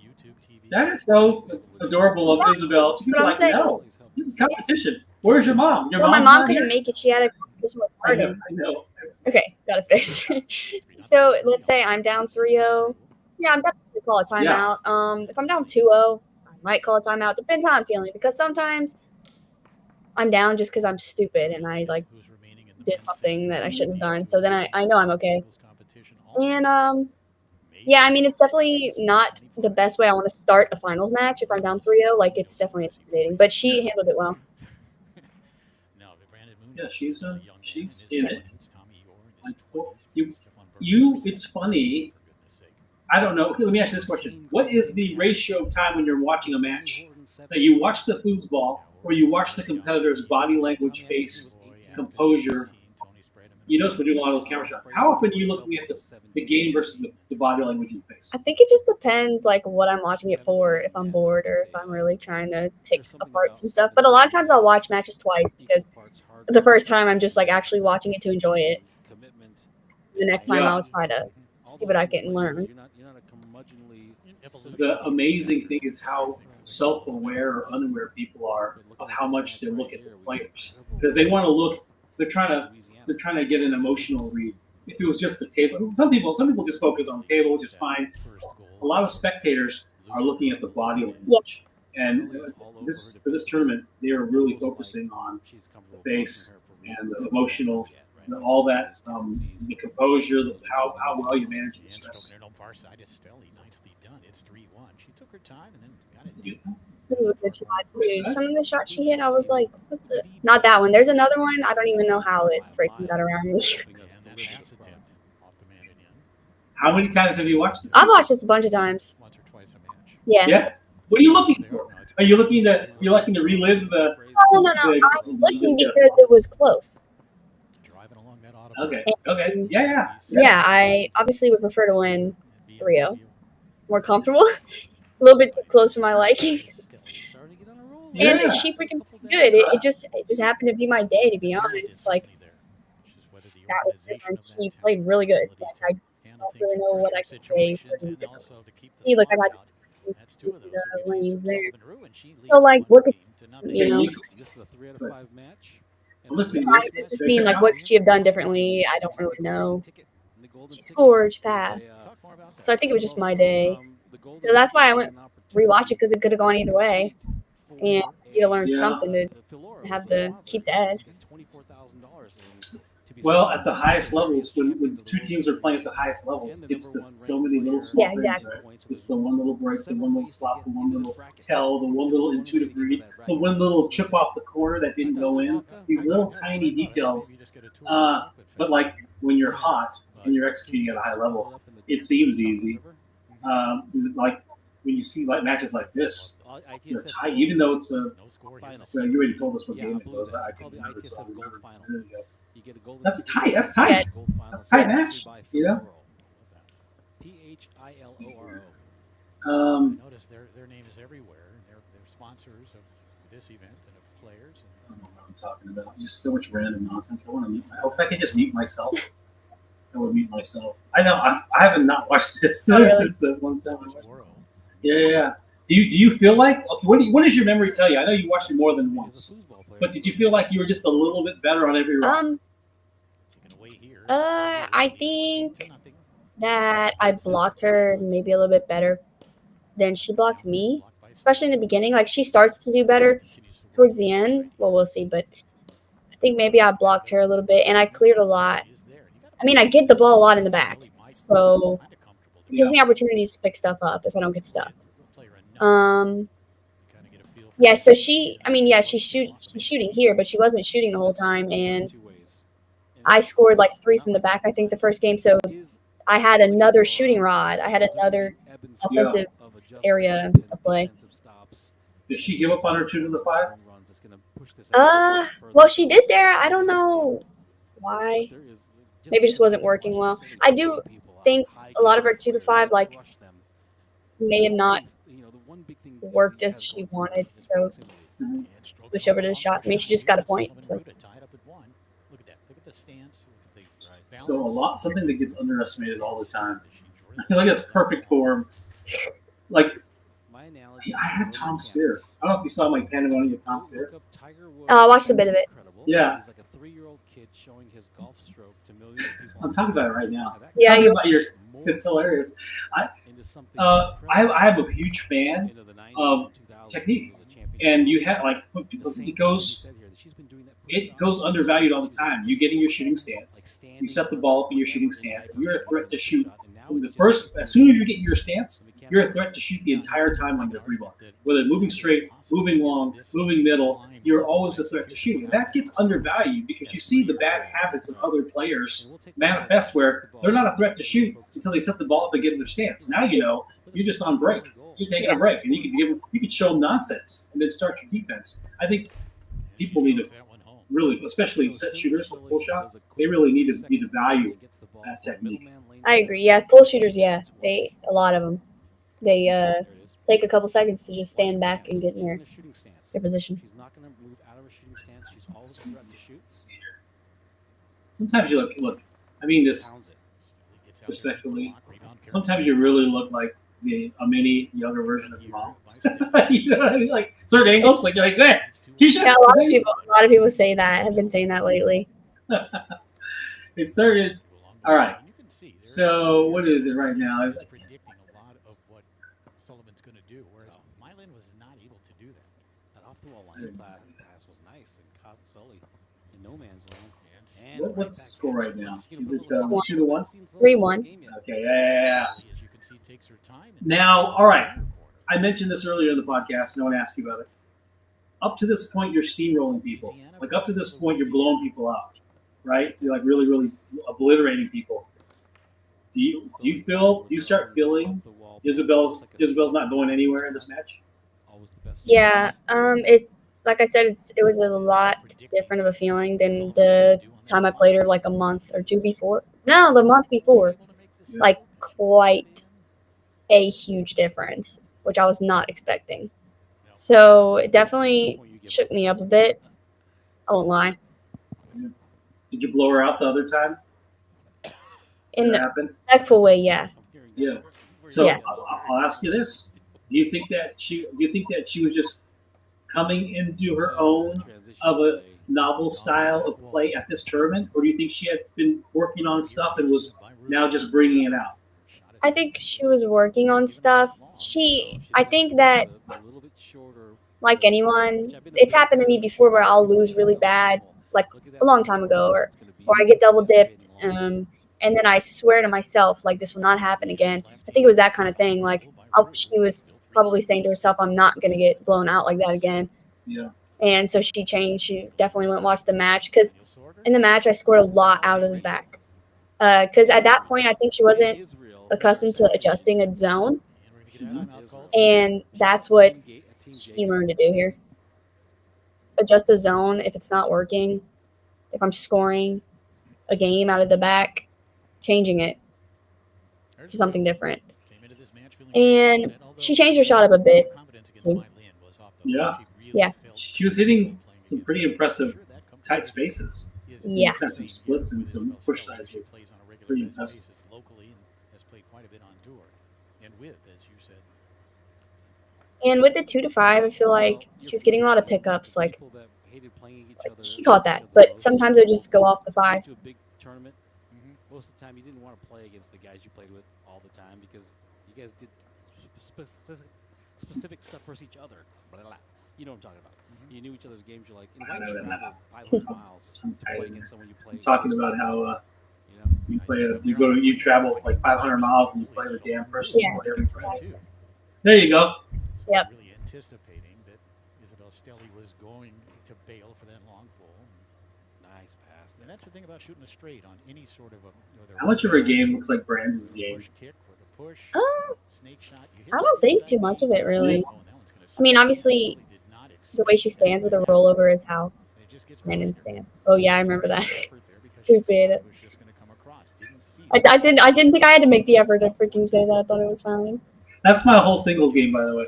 that is so adorable of Isabel. She's like, no, this is competition. Where's your mom? My mom couldn't make it. She had a competition with Arden. I know. Okay, got it fixed. So let's say I'm down 3-0. Yeah, I'm definitely going to call a timeout. Yeah. If I'm down 2-0, I might call a timeout. Depends how I'm feeling, because sometimes I'm down just because I'm stupid and I did something that I shouldn't have done. So then I know I'm okay. And yeah, I mean, it's definitely not the best way I want to start a finals match if I'm down 3-0. Like, it's definitely intimidating, but she handled it well. Yeah, she's in it. It's funny. I don't know. Okay, let me ask you this question. What is the ratio of time when you're watching a match that you watch the foosball or you watch the competitor's body language, face, composure? You notice we're doing a lot of those camera shots. How often are you looking at the game versus the body language in the face? I think it just depends, what I'm watching it for, if I'm bored or if I'm really trying to pick apart some stuff. But a lot of times I'll watch matches twice because the first time I'm just, actually watching it to enjoy it. The next time I'll try to see what I can learn. The amazing thing is how self-aware or unaware people are of how much they look at the players. Because they want to look, they're trying to get an emotional read. If it was just the table, some people just focus on the table, which is fine. a lot of spectators are looking at the body language. And for this tournament, they are really focusing on the face and the emotional, all that, the composure, how well you manage the stress. No far side is Sullie. Nicely done. It's 3-1. She took her time and then got it. This was a good shot, dude. Some of the shots she hit, I was like, what the? Not that one. There's another one. I don't even know how it freaking got around me. And that pass attempt off the man again. How many times have you watched this? I've watched this a bunch of times. Once or twice a match. Yeah. Yeah. What are you looking for? Are you looking to relive the? No. I'm looking because it was close. Driving along that Okay. Okay. Yeah. Yeah, I obviously would prefer to win 3-0. More comfortable. A little bit too close for my liking. Yeah. And she freaking good. It just happened to be my day, to be honest. Like, that was it, and she played really good. Like, I don't really know what I could say. See, look, I got the lanes there. So, like, what could, you know, This is a 3 out of 5 match. Listen, I just mean, like, what could she have done differently? I don't really know. She scored, she passed. So I think it was just my day. So that's why I went rewatch it, because it could have gone either way. And you to learn something to have the keep the edge. Well, at the highest levels, when two teams are playing at the highest levels, it's just so many little small things, right? It's the one little break, the one little stop, the one little tell, the one little intuitive read, the one little chip off the corner that didn't go in. These little tiny details. But like when you're hot and you're executing at a high level, it seems easy. Like when you see like matches like this, they're tight, even though it's a. Well, you already told us what game it was. I can remember. So I'll remember. There you go. That's tight. That's tight. That's a tight match. You know. Notice their name is everywhere. They're sponsors of this event and of players. I don't know what I'm talking about. Just so much random nonsense. I want to mute. If I could just mute myself, I would mute myself. I know. I haven't not watched this since the one time I watched it. Yeah. Do you feel like, okay, what does your memory tell you? I know you watched it more than once, but did you feel like you were just a little bit better on every round? I think that I blocked her maybe a little bit better than she blocked me, especially in the beginning. Like, she starts to do better towards the end. Well, we'll see, but I think maybe I blocked her a little bit, and I cleared a lot. I mean, I get the ball a lot in the back, so it gives me opportunities to pick stuff up if I don't get stuffed. Yeah, so she's shooting here, but she wasn't shooting the whole time, and I scored like 3 from the back, I think, the first game. So I had another shooting rod. I had another offensive area to play. Did she give up on her 2 to the 5? Well, she did there. I don't know why. Maybe it just wasn't working well. I do think a lot of her 2 to 5 like may have not worked as she wanted, so switch over to the shot. I mean, she just got a point. So something that gets underestimated all the time. I feel like it's perfect form. Like, I had Tom Spear. I don't know if you saw my Pandemonium of Tom Spear. I watched a bit of it. Yeah. I'm talking about it right now. Yeah, talking about yours. It's hilarious. I am a huge fan of technique, and you have like it goes undervalued all the time. You get in your shooting stance, you set the ball up in your shooting stance, and you're a threat to shoot. As soon as you get your stance, you're a threat to shoot the entire time on your free ball. Whether moving straight, moving long, moving middle, you're always a threat to shoot. And that gets undervalued because you see the bad habits of other players manifest where they're not a threat to shoot until they set the ball up and get in their stance. Now you know you're just on break. You're taking a break, and you can show them nonsense and then start your defense. I think people need to really, especially set shooters, full shot, they really need to value that technique. I agree. Yeah, full shooters. Yeah, a lot of them. They take a couple seconds to just stand back and get in their position. She's not going to move out of her shooting stance. She's always a threat to shoot. Sometimes you look. I mean this respectfully. Sometimes you really look like a mini younger version of your mom. You know what I mean? Like certain angles, like you're like, hey, Keisha. Yeah, a lot of people say that. Have been saying that lately. It's certain. All right. So what is it right now? off-the-wall line pass was nice and caught Sullie in no man's land. And What's the score right now? Is it 1. 2-1? 3-1. Okay, yeah. As you can see, takes her time. Now, all right. I mentioned this earlier in the podcast, and I want to ask you about it. Up to this point, you're steamrolling people. Like, up to this point, you're blowing people out, right? You're, like, really, really obliterating people. Do you start feeling Isabel's not going anywhere in this match? Yeah. It like I said, it was a lot different of a feeling than the time I played her like a month or two before. No, the month before. Like quite a huge difference, which I was not expecting. So it definitely shook me up a bit. I won't lie. Did you blow her out the other time? In That a happened? respectful way, yeah. Yeah. So Yeah. I'll ask you this: Do you think that she was just coming into her own of a novel style of play at this tournament, or do you think she had been working on stuff and was now just bringing it out? I think she was working on stuff. I think that, like anyone, it's happened to me before where I'll lose really bad, like a long time ago, or I get double dipped, and then I swear to myself, like, this will not happen again. I think it was that kind of thing. Like, she was probably saying to herself, I'm not going to get blown out like that again. Yeah. And so she changed. She definitely went and watch the match, because in the match I scored a lot out of the back. Because at that point, I think she wasn't accustomed to adjusting a zone, and that's what she learned to do here. Adjust a zone if it's not working. If I'm scoring a game out of the back, changing it to something different. And she changed her shot up a bit, too. Yeah. Yeah. She was hitting some pretty impressive tight spaces. Yeah. She's got some splits and some push sides were pretty impressive. And with the 2-5, I feel like she was getting a lot of pickups. Like she caught that, but sometimes it would just go off the 5. Most of the time, you didn't want to play against the guys you played with all the time because you guys did specific stuff versus each other. Blah, blah, blah. You know what I'm talking about. You knew each other's games. You're like, invite you to 500 miles to play against someone you play. I'm talking about how you travel like 500 miles and you play the damn person. Yeah. Every Friday. There you go. Yep. Really anticipating that Isabel Stelly was going to bail for that long pull. Nice pass. And that's the thing about shooting a straight on any sort of How much of her game looks like Brandon's game? Kick with a push, snake shot. I don't think too much of it, really. I mean, obviously, the way she stands with a rollover is how Brandon stands. Oh, yeah, I remember that. Stupid. I didn't think I had to make the effort to freaking say that. I thought it was fine. That's my whole singles game, by the way.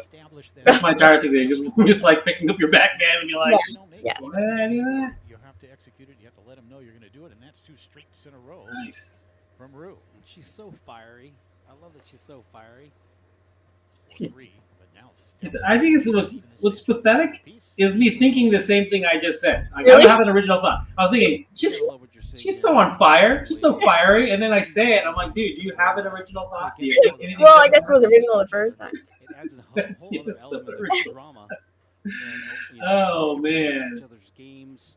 That's my entire thing. Just like picking up your backhand and you're like, Yeah. What did I do that? You have to execute it. You have to let them know you're going to do it, and that's 2 straights in a row. Nice. From Rue. She's so fiery. I love that she's so fiery. 3, but now I think what's pathetic is me thinking the same thing I just said. Like, Really? I don't have an original thought. I was thinking, she's so on fire. She's so fiery. And then I say it. I'm like, dude, do you have an original thought? Do you think anything Well, I guess it was original the first time. It adds a whole Yes, other element original. of drama. Oh, man. Each other's games.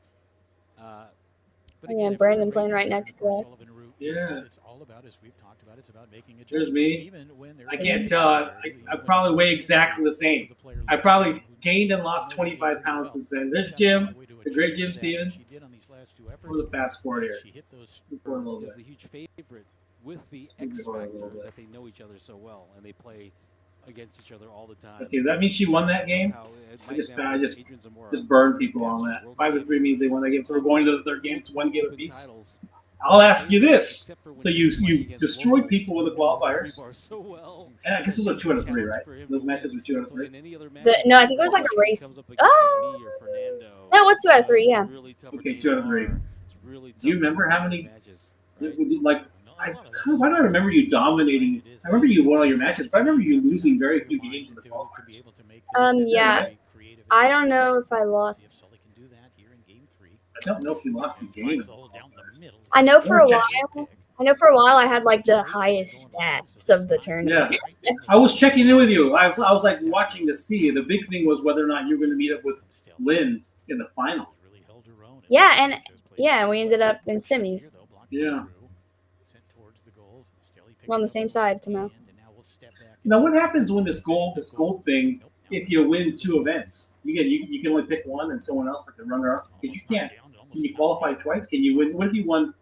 Yeah, Brandon playing right next to us. Yeah. It's all about, as we've talked about, it's about making a There's me. even when I can't tell. I probably weigh exactly the same. I probably gained and lost 25 pounds since then. There's Jim, the great Jim Stevens. For the fast forward here. For a little Is bit. the huge favorite with the X factor that they know each other so well and they play against each other all the time. Okay, does that mean she won that game? I just burned people on that. 5-3 means they won that game. So we're going to the third game. It's one game apiece. I'll ask you this. So you destroyed people with the qualifiers. And I guess those are 2 out of 3, right? Those matches were 2 out of 3. No, I think it was like a race. Oh, no, it was 2 out of 3, yeah. Okay, 2 out of 3. Do you remember how many? Like, why do I remember you dominating? I remember you won all your matches, but I remember you losing very few games in the qualifiers. Yeah. I don't know if I lost. I don't know if you lost a game. I know for a while I know for a while I had like the highest stats of the tournament. Yeah. I was checking in with you. I was like watching to see. The big thing was whether or not you were going to meet up with Lynn in the final. Yeah, and we ended up in semis. Yeah. We're on the same side somehow. Now, what happens when this gold thing? If you win 2 events, you can only pick one, and someone else like the runner up. Because you can't. Can you qualify twice? Can you win? What if you won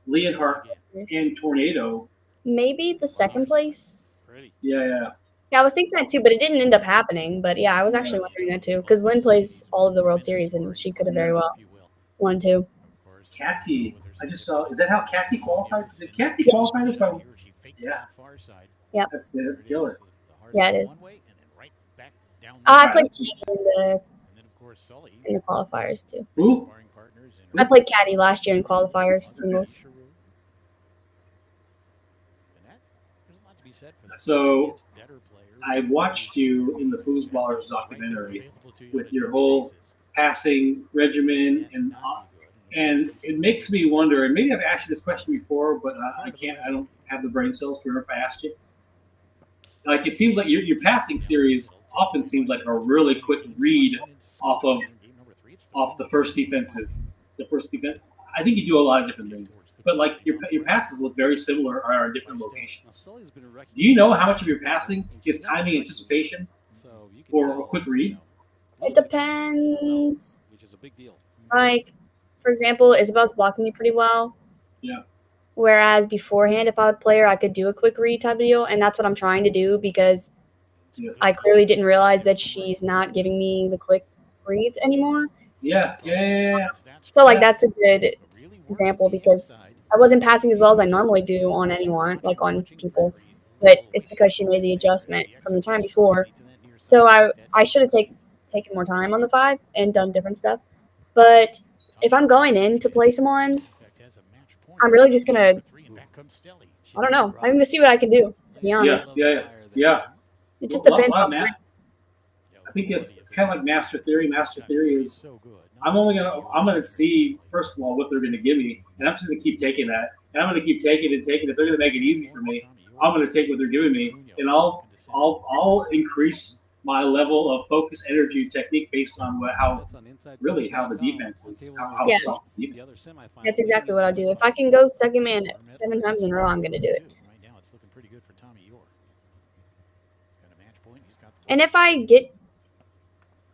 Leonhardt and Tornado? Maybe the second place. Yeah. Yeah, I was thinking that too, but it didn't end up happening. But yeah, I was actually wondering that too, because Lynn plays all of the World Series, and she could have very well won too. Catty, I just saw. Is that how Catty qualified? Did Catty Yes. qualify this time? Yeah. Yep. That's killer. Yeah, it is. I played Caddy in the qualifiers too. Who? I played Caddy last year in qualifiers singles. So I watched you in the Foosballers documentary with your whole passing regimen, and it makes me wonder. And maybe I've asked you this question before, but I can't. I don't have the brain cells to remember if I asked you. Like, it seems like your passing series often seems like a really quick read off the first defense. I think you do a lot of different things, but like your passes look very similar or are in different locations. Do you know how much of your passing is timing anticipation or a quick read? It depends. Like, for example, Isabel's blocking me pretty well. Yeah. Whereas beforehand, if I would play her, I could do a quick read type of deal, and that's what I'm trying to do because I clearly didn't realize that she's not giving me the quick reads anymore. Yeah. So, like, that's a good example because I wasn't passing as well as I normally do on anyone, like on people, but it's because she made the adjustment from the time before. So I should have taken more time on the 5 and done different stuff. But if I'm going in to play someone, I'm really just going to, I don't know. I'm going to see what I can do, to be honest. Yeah. It just depends on Matt. I think it's kind of like Master Theory. Master Theory is I'm gonna see first of all what they're gonna give me, and I'm just gonna keep taking that, and I'm gonna keep taking it. If they're gonna make it easy for me, I'm gonna take what they're giving me, and I'll increase my level of focus, energy, technique based on how the defense is. How soft the defense is. That's exactly what I'll do. If I can go second man 7 times in a row, I'm going to do it. And if I get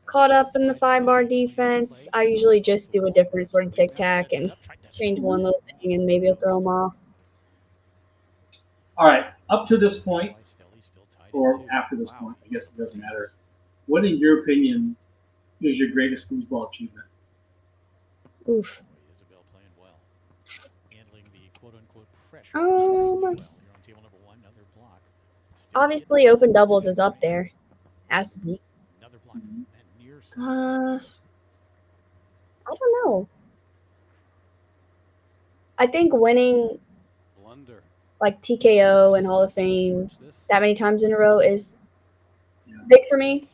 caught up in the 5-bar defense, I usually just do a different sort of tic-tac and change one little thing, and maybe it'll throw them off. All right, up to this point, or after this point, I guess it doesn't matter. What, in your opinion, is your greatest foosball achievement? Oof. Obviously, open doubles is up there. Has to be. I don't know. I think winning like TKO and Hall of Fame that many times in a row is big for me.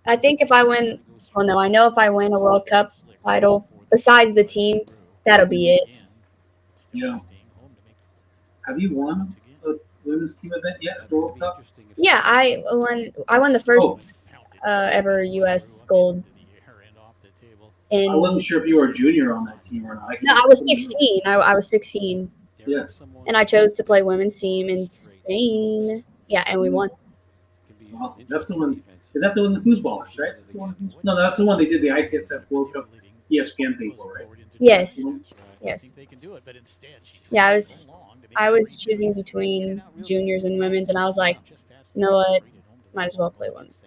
I think if I win, I know if I win a World Cup title besides the team, that'll be it. Yeah. Have you won a women's team event yet, the World Cup? Yeah, I won the first ever U.S. gold. I wasn't sure if you were a junior on that team or not. No, I was 16. I was 16. Yeah. And I chose to play women's team in Spain. Yeah, and we won. Awesome. That's the one. Is that the one, the foosballers, right? No, that's the one they did the ITSF World Cup ESPN thing for, right? Yes. Yeah, I was choosing between juniors and women's, and I was like, you know what? Might as well play women's.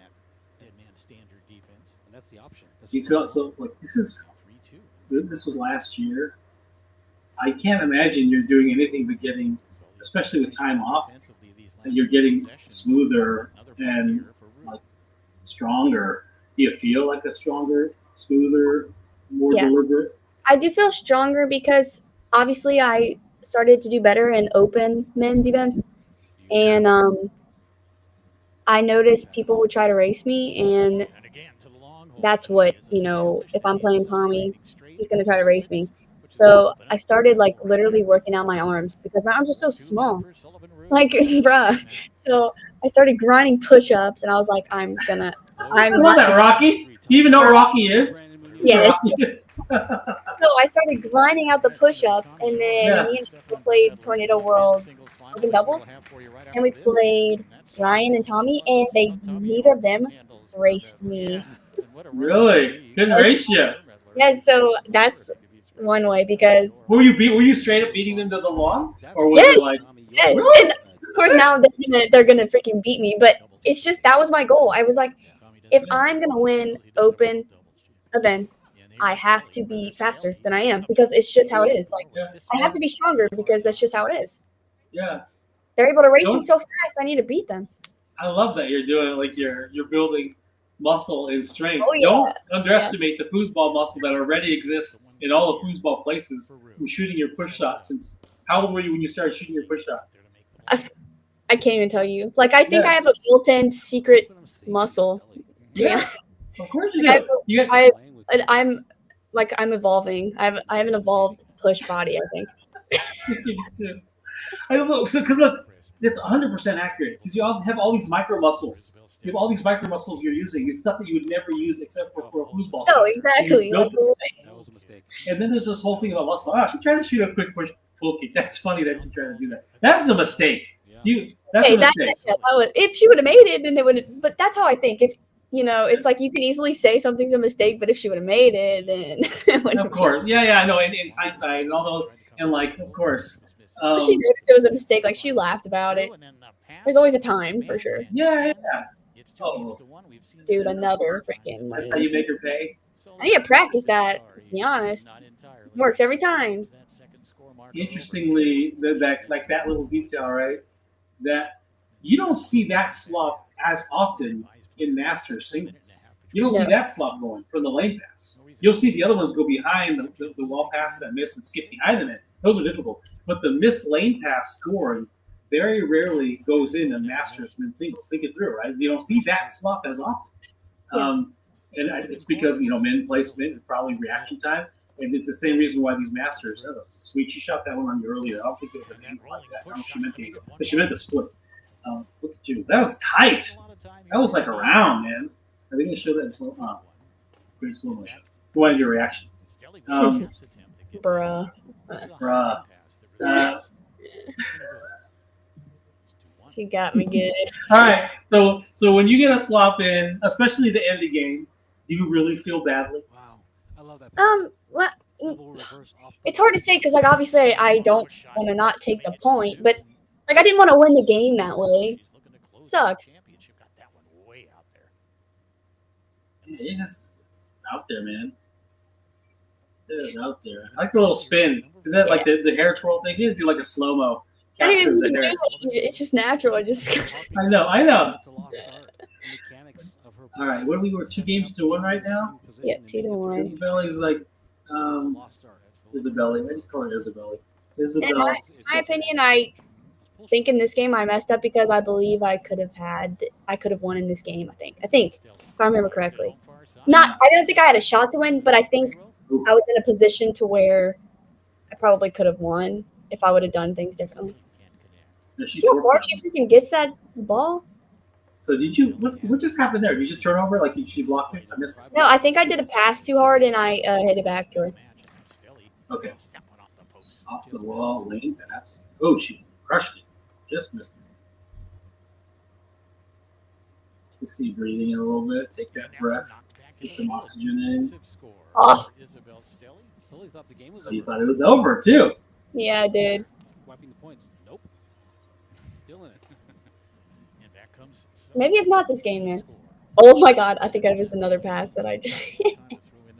You feel so like this was last year. I can't imagine you're doing anything but getting, especially with time off, that you're getting smoother and like stronger. Do you feel like a stronger, smoother, more deliberate? I do feel stronger because obviously I started to do better in open men's events, and I noticed people would try to race me, and that's what, if I'm playing Tommy, he's going to try to race me. So I started like literally working out my arms because my arms are so small. Like, bruh. So I started grinding push-ups, and I was like, I'm I love that, Rocky. Do you even know what Rocky is? Yes. Rocky is. So I started grinding out the push-ups, and then Yeah. me and Steve played Tornado Worlds open doubles, and we played Ryan and Tommy, and neither of them raced me. Really? Good ratio. Yeah, so that's one way because Were you straight up beating them to the lawn, or was Yes. it like yes, Really? and of course now they're gonna freaking beat me, but it's just that was my goal. I was like, if I'm gonna win open events, I have to be faster than I am because it's just how it is. Like I have to be stronger because that's just how it is. Yeah, They're able to race me Don't- so fast, I need to beat them. I love that you're doing like you're building muscle and strength. Oh, yeah. Don't underestimate the foosball muscle that already exists in all the foosball places. From shooting your push shot. Since how old were you when you started shooting your push shot? I can't even tell you. Like I think Yeah. I have a built-in secret muscle. To be Yeah. honest, Of course you I- do. You got, I'm evolving. I have an evolved push body. I think. too. I look so because look, it's 100% accurate because you all have all these micro muscles. You have all these micro muscles you're using. It's stuff that you would never use except for a foosball. No, exactly. Nope. That was a mistake. And then there's this whole thing about muscle. Oh, she's trying to shoot a quick push full kick. That's funny that she's trying to do that. That's a mistake. That's Hey, a mistake. if she would have made it, then they would. But that's how I think. If it's like you can easily say something's a mistake, but if she would have made it, then it wouldn't Of course. Yeah, I know. In hindsight, and all those, and like, of course. But she noticed it was a mistake. Like she laughed about it. There's always a time for sure. Yeah. Oh. Dude, another freaking. That's how you make her pay. I need to practice that. To be honest, works every time. Interestingly, that little detail, right? That you don't see that slop as often in Masters singles. You don't see No. that slop going from the lane pass. You'll see the other ones go behind the wall pass that miss and skip behind the net. Those are difficult. But the miss lane pass scoring very rarely goes in Masters men's singles. Think it through, right? You don't see that slop as often. And it's because, men placement and probably reaction time. And it's the same reason why these Masters, sweet, she shot that one on you earlier. I don't think it was an angle like that. I don't know if she meant the split. Look at you. That was tight. That was like a round, man. I think they showed that in slow great slow motion. Go on your reaction. Bruh. She got me good. All right. So when you get a slop in, especially the end of the game, do you really feel badly? Wow. I love that. Well, Double reverse off the it's hard to say because like obviously I don't want to not take the point, but like I didn't want to win the game that way. Sucks. It's out there, man. It is out there. I like the little spin. Is that like the hair twirl thing? You need to do like a slow mo. I didn't even The do hair. it. It's just natural. I just I know. It's a lost art. The mechanics of her All right, what are we? We're 2-1 right now. Yeah, 2-1. Isabelle's like Isabelle. I just call her Isabelle. Isabelle. In my opinion, I think in this game I messed up because I believe I could have won in this game. I think if I remember correctly. I don't think I had a shot to win, but I think I was in a position to where I probably could have won if I would have done things differently. See how far she freaking gets that ball? So did you? What just happened there? Did you just turn over like she blocked it? I missed it. No, I think I did a pass too hard and I hit it back to her. Okay. Off the wall, lane pass. Oh, she crushed it. Just missed it. Let's see, breathing in a little bit. Take that breath. Get some oxygen in. Oh. Sullie thought the game was You over. thought it was over too. Yeah, I did. Wiping the points. Nope. Still in it. Maybe it's not this game, man. Oh my god, I think I missed another pass that I just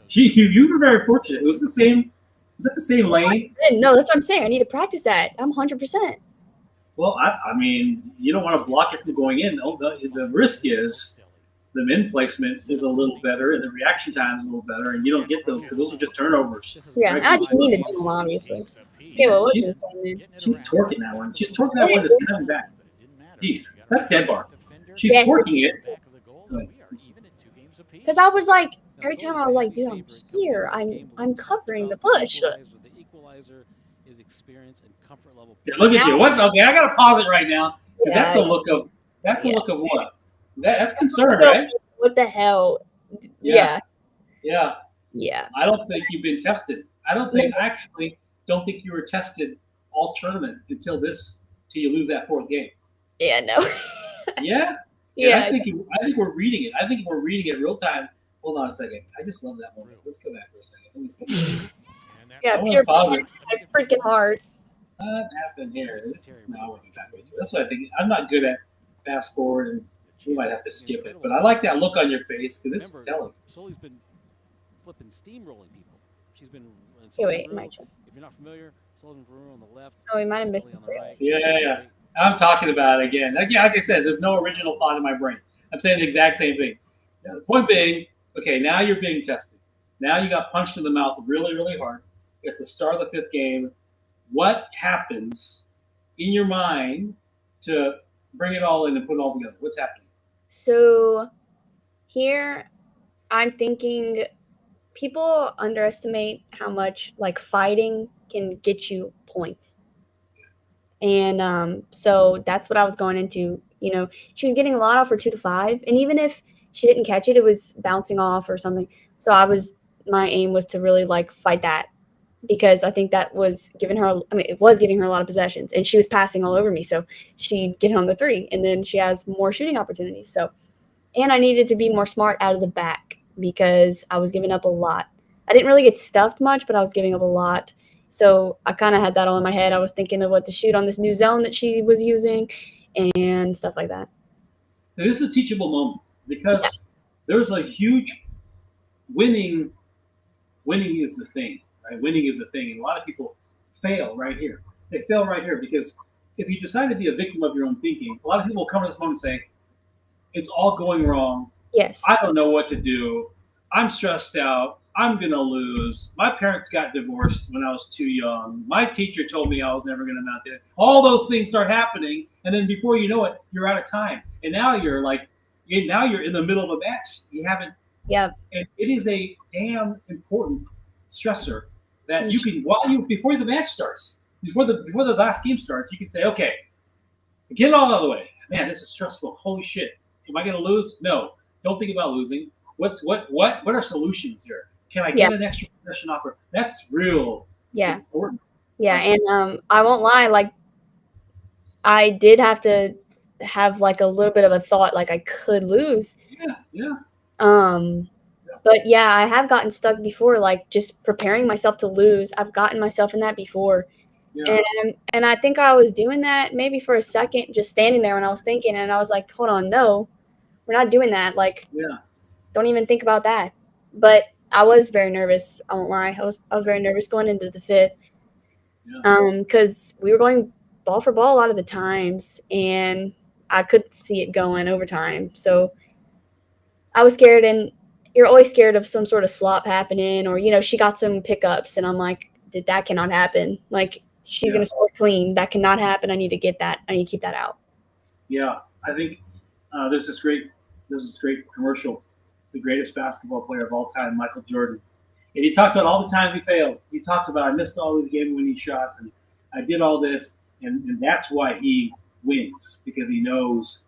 You were very fortunate. It was the same. Was that the same lane? No, that's what I'm saying. I need to practice that. I'm 100%. Well, I mean, you don't want to block it from going in. The risk is the min placement is a little better, and the reaction time is a little better, and you don't get those because those are just turnovers. Yeah, and I didn't mean to do them, obviously. Okay, well, what's this game then? She's torquing that one. She's torquing that one that's coming back. Jeez, that's dead bar. She's Yes. torquing it. Because I was like, every time I was like, dude, I'm here. I'm covering the push. equalizer is experience and comfort level. Yeah, look at you. What's okay? I gotta pause it right now because Yeah, that's a look of a look of what? That's concern, so, right? what the hell? Yeah. Yeah. Yeah. I don't think you've been tested. I actually don't think you were tested all tournament until you lose that fourth game. Yeah, no. Yeah. Yeah. I think we're reading it. I think we're reading it real time. Hold on a second. I just love that moment. Let's go back for a second. Let me see. Yeah, I pure wanna pause it. my freaking heart. What happened here? This is not working backwards. That's what I think. I'm not good at fast forward, and we might have to skip it. But I like that look on your face because it's telling. Sullie's been flipping steamrolling people. She's been. Hey, wait, Rue. my turn. If you're not familiar, Sullivan Rue on the left. Oh, we might have missed Sullie on the right. Yeah. I'm talking about it again. Like I said, there's no original thought in my brain. I'm saying the exact same thing. Now, the point being, okay, now you're being tested. Now you got punched in the mouth really, really hard. It's the start of the fifth game. What happens in your mind to bring it all in and put it all together? What's happening? So here I'm thinking people underestimate how much like fighting can get you points. And so that's what I was going into. You know, she was getting a lot off her 2 to 5. And even if she didn't catch it, it was bouncing off or something. So my aim was to really like fight that, because I think that was giving her, it was giving her a lot of possessions, and she was passing all over me. So she'd get on the 3, and then she has more shooting opportunities. So, and I needed to be more smart out of the back because I was giving up a lot. I didn't really get stuffed much, but I was giving up a lot. So I kind of had that all in my head. I was thinking of what to shoot on this new zone that she was using and stuff like that. Now, this is a teachable moment because there's a huge winning is the thing, right? Winning is the thing. And a lot of people fail right here. They fail right here because if you decide to be a victim of your own thinking, a lot of people will come to this moment and say, it's all going wrong. Yes. I don't know what to do. I'm stressed out. I'm going to lose. My parents got divorced when I was too young. My teacher told me I was never going to amount to it. All those things start happening. And then before you know it, you're out of time. And now you're in the middle of a match. You haven't. Yeah. And it is a damn important stressor that you can, before the match starts, before the last game starts, you can say, okay, get it all out of the way. Man, this is stressful. Holy shit. Am I going to lose? No. Don't think about losing. What are solutions here? Can I get an extra possession offer? That's real important. Yeah, and I won't lie, like I did have to have like a little bit of a thought like I could lose. Yeah. But yeah, I have gotten stuck before, like just preparing myself to lose. I've gotten myself in that before. Yeah. And I think I was doing that maybe for a second, just standing there when I was thinking, and I was like, hold on, no, we're not doing that. Like, don't even think about that. But I was very nervous. I won't lie. I was very nervous going into the fifth. Because we were going ball for ball a lot of the times, and I could see it going overtime. So I was scared, and you're always scared of some sort of slop happening, or, she got some pickups, and I'm like, that cannot happen. Like, she's going to score clean. That cannot happen. I need to get that. I need to keep that out. Yeah, I think there's this great commercial, the greatest basketball player of all time, Michael Jordan. And he talked about all the times he failed. He talks about, I missed all these game-winning shots, and I did all this, and that's why he wins, because he knows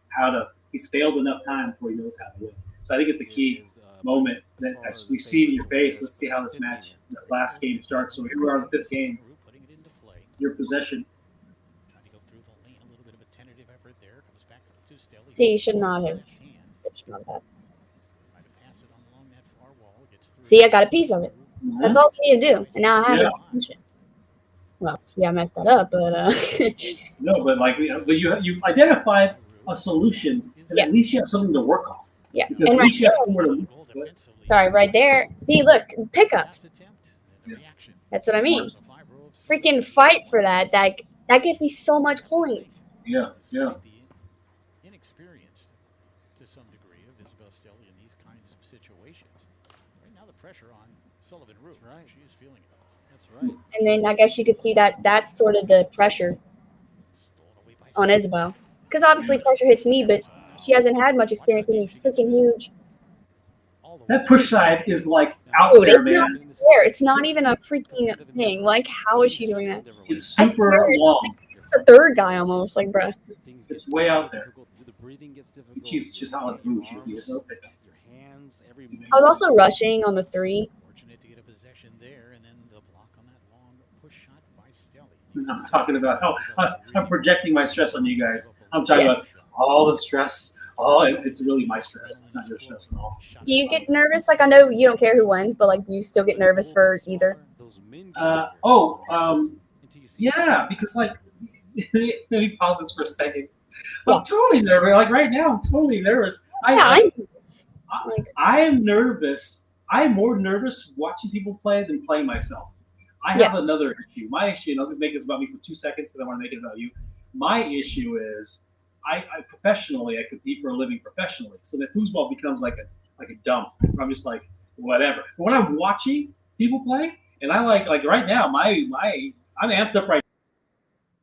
he's failed enough times where he knows how to win. So I think it's a key moment that as we see in your face. Let's see how this match, the last game starts. So here we are in the fifth game. Your possession. See, you should not have. See, I got a piece of it. That's all you need to do. And now I have it. Well, see, I messed that up, but no, but you've identified a solution, and at least you have something to work off. Yeah, because at least you have somewhere to. Sorry, right there. See, look, pickups. That's what I mean. Freaking fight for that. That gives me so much points. Yeah. Inexperience to some degree of Isabel Sullie in these kinds of situations. Right now, the pressure on Sullivan Rue. Right, she is feeling it. That's right. And then I guess you could see that's sort of the pressure on Isabel, because obviously pressure hits me, but she hasn't had much experience in these freaking huge all the That push side is like out Dude, there, it's man. not fair. It's not even a freaking thing. Like, how is she doing that? It's I super swear, long. The third guy almost, like, bruh. It's way out there. The breathing gets difficult. She's not like Rue. She's Your okay. hands, every I was also rushing on the 3. Fortunate to get a possession there, and then the block on that long push shot by Sullie. I'm talking about how I'm projecting my stress on you guys. I'm talking Yes. about all the stress. Oh, it's really my stress. It's not your stress at all. Do you get nervous? Like, I know you don't care who wins, but, like, do you still get nervous for either? Yeah, because like, let me pause this for a second. Yeah. I'm totally nervous. Like right now, I'm totally nervous. Yeah, I'm nervous. Like, I am nervous. I'm more nervous watching people play than playing myself. I have another issue. My issue, and I'll just make this about me for 2 seconds because I want to make it about you. My issue is, I professionally, I compete for a living professionally, so that foosball becomes like a dump. I'm just like whatever. But when I'm watching people play, and I like right now, I'm amped up right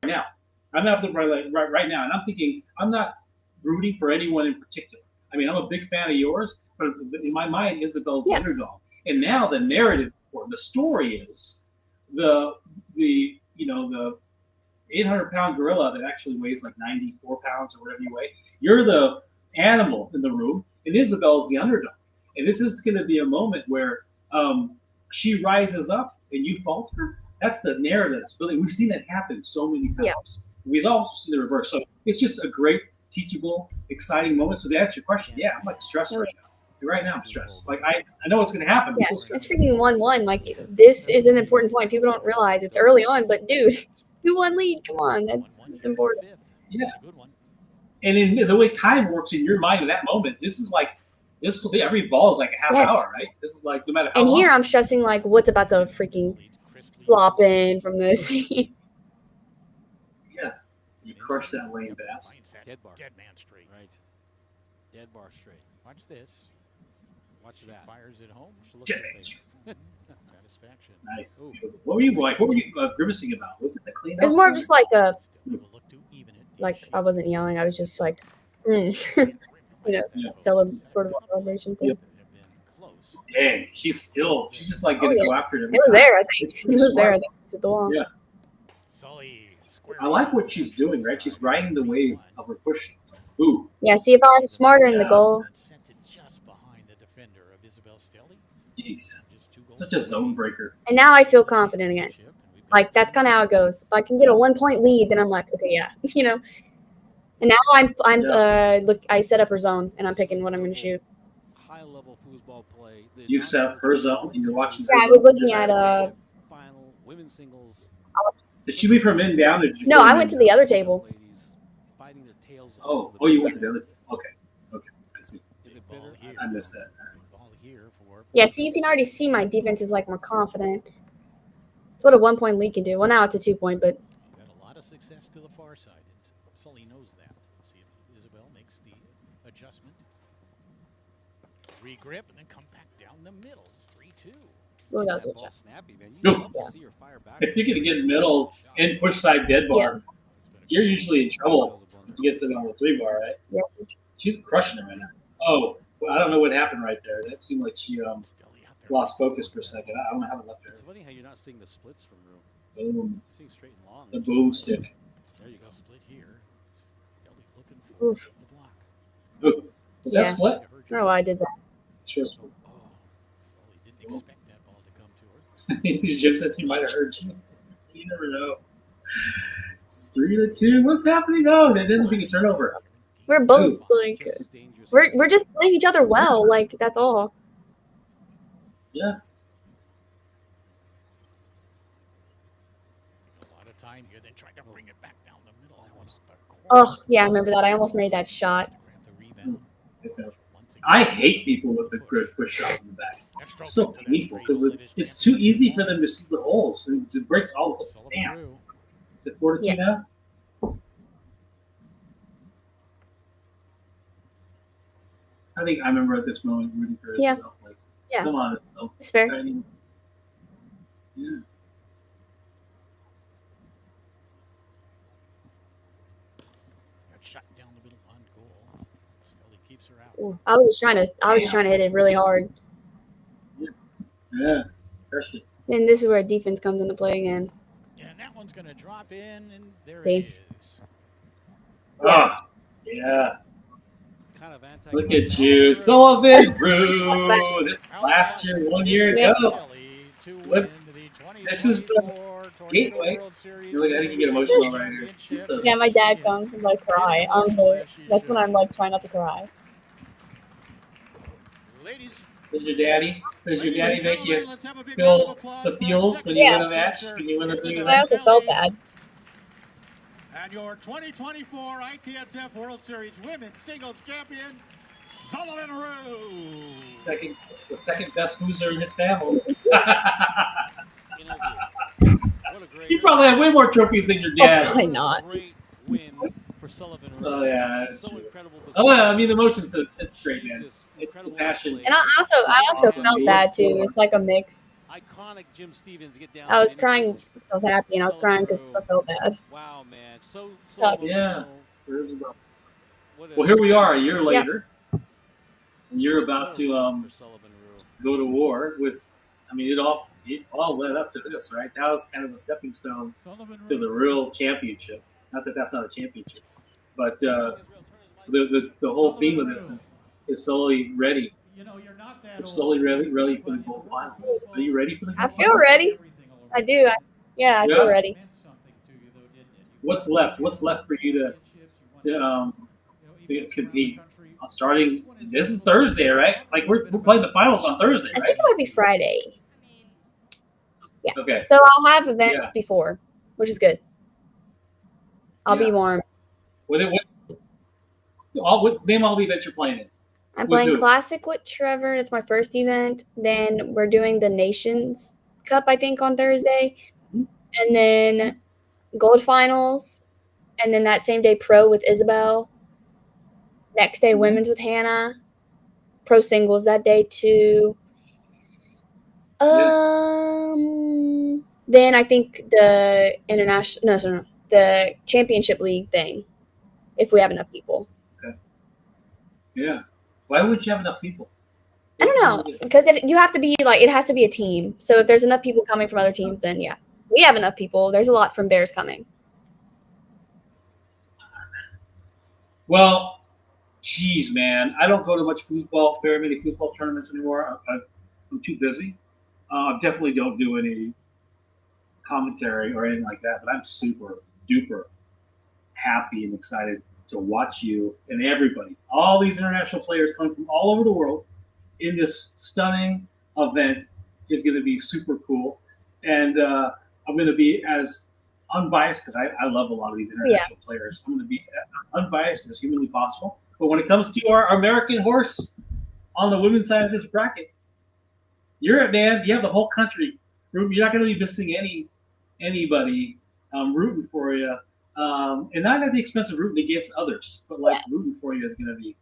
now. I'm amped up right now, and I'm thinking I'm not rooting for anyone in particular. I mean, I'm a big fan of yours, but in my mind, Isabel's the underdog. And now the narrative or the story is the 800-pound gorilla that actually weighs like 94 pounds or whatever you weigh. You're the animal in the room, and Isabel's the underdog. And this is going to be a moment where she rises up and you falter. That's the narrative. We've seen that happen so many times. Yeah. We've also seen the reverse. So it's just a great, teachable, exciting moment. So to answer your question, yeah, I'm like stressed right now. Right now I'm stressed. Like I know what's going to happen. yeah, it's freaking 1-1. Like, this is an important point. People don't realize it's early on, but dude, 2-1 lead. Come on, it's important. Yeah. And in the way time works in your mind in that moment, this is like every ball is like a half hour, right? This is like no matter how And here long. I'm stressing like what's about to freaking slop in from this. Yeah. You crush that lane bass. Dead bar. Dead man straight. Right. Dead bar straight. Watch this. Watch She that. fires it home. Dead man straight. Satisfaction. Nice. What were you like? What were you grimacing about? Was it the clean? It was more just like a Still will look to even it. like I wasn't yelling. I was just like, you know, sort of a celebration thing. Yep. Dang, she's just like gonna go after it. It was there, I think. It was there. I think it was at the wall. Yeah. I like what she's doing, right? She's riding the wave of her pushing. Ooh. Yeah, see if I'm smarter in the goal. Sent it just behind the defender of Isabel Sullie. Jeez. Such a zone breaker. And now I feel confident again. Like, that's kind of how it goes. If I can get a 1-point lead, then I'm like, okay, yeah, you know. And now look, I set up her zone, and I'm picking what I'm going to shoot. High level foosball play. You set up her zone, and you're watching. Yeah, I was looking at final women's singles. Did she leave her men down? No, I went to the other table. Biting their tails Oh, you went to the other table. Okay, I see. Is it bitter? I missed that. Yeah, see, you can already see my defense is like more confident. It's what a 1-point lead can do. Well, now it's a 2-point, but Got a lot of success to the far side, and Sullie knows that. See if Isabel makes the adjustment. Regrip and then come back down the middle. It's 3-2. well, that was a That good ball shot. snappy, man. No. You love to see her fire back. If you're gonna get middles and push side dead bar, you're usually in trouble if you get to on the 3-bar, right? Yeah. She's crushing it right now. Oh, well, I don't know what happened right there. That seemed like she lost focus for a second. I don't know how it left her. It's funny how you're not seeing the splits from Rue. Boom. You're seeing straight and long. The boom stick. There you go. Split here. Sullie looking for Oof. the block. Ooh, was that split? I don't know why I did that. Sure. Oh, Sullie didn't expect that ball to come to her. You see, Jim said he might have heard you. You never know. It's 3-2. What's happening? Oh, they didn't make a turnover. We're both like Just as dangerous. we're just playing each other well. Like, that's all. Yeah. A lot of time here, then trying to bring it back down the middle. Oh, yeah, I remember that. I almost made that shot. Grab the rebound. Once again, I hate people with a good push shot in the back. It's so painful because it's too easy for them to see the holes. It breaks all the stuff. Damn. Rue. Is it 4-2 Yeah. now? I think I remember at this moment rooting for Yeah. Isabel. Like, Yeah. come on, Isabel. It's fair. I mean, yeah. Got shot down the middle on goal. Sullie keeps her out. Ooh, I was just trying to hit it really hard. Yeah, crush it. And this is where defense comes into play again. Yeah, and that one's going to drop in, and there See? it is. Ah, yeah. Kind of anti. Look at you, Sullivan Rue. This How last year, about 1 his year Yeah. ago. Sully to win the This is the 2024 Tornado gateway. World Series Look, I think you get Women's emotional right here. Championship. He's so Yeah, my sweet. dad comes and like cry. That's when I'm like trying not to cry. Ladies, Does your daddy and make you gentlemen, let's have a big round feel of applause the for our feels second when you Yeah. win a match? finisher, When you win a big Isabel But I event? also felt Sully, bad. and your 2024 ITSF World Series Women's Singles Champion, Sullivan Rue. The second best loser in his family. You know, what a great. You probably have way more trophies than your Oh, dad. probably not. Great win for Sullivan Rue. Oh yeah, that's so true. incredible. to Oh see yeah, I mean the emotions. It's great, man. this It's the incredible passion. athlete. And I also Awesome, felt dude. bad too. It's like a mix. Iconic Jim Stevens get down. I was and crying. I was happy and I was crying because I felt bad. Wow, man, so Sucks. Yeah. emotional. Well, here we are a year Yep. later, and you're about to for Sullivan Rue. go to war with. I mean, it all led up to this, right? That was kind of a stepping stone to the real championship. Not that that's not a championship, but the whole theme of this is Sullie ready. You know, you're not that Is Sullie ready for the gold finals? Are you ready for the I gold feel finals? ready. I do. I feel ready. What's left? What's left for you to compete? Starting, this is Thursday, right? Like we're playing the finals on Thursday, I right? think it might be Friday. Yeah. Okay. So I'll have events Yeah. before, which is good. I'll be Yeah. warm. What name all the events you're playing in? I'm With playing who? Classic with Trevor. It's my first event. Then we're doing the Nations Cup, I think, on Thursday. And then Gold Finals. And then that same day, Pro with Isabel. Next day, Women's with Hannah. Pro Singles that day, too. Then I think the the Championship League thing, if we have enough people. Yeah. Why wouldn't you have enough people? I don't know, because you have to be like, it has to be a team. So if there's enough people coming from other teams, then yeah, we have enough people. There's a lot from Bears coming. Well, geez, man, I don't go to very many football tournaments anymore. I'm too busy. I definitely don't do any commentary or anything like that. But I'm super duper happy and excited to watch you and everybody, all these international players coming from all over the world in this stunning event is going to be super cool. And I'm going to be as unbiased because I love a lot of these international players. I'm going to be as unbiased as humanly possible. But when it comes to our American horse on the women's side of this bracket, you're it, man. You have the whole country. You're not going to be missing anybody rooting for you. And not at the expense of rooting against others, but like rooting for you is going to be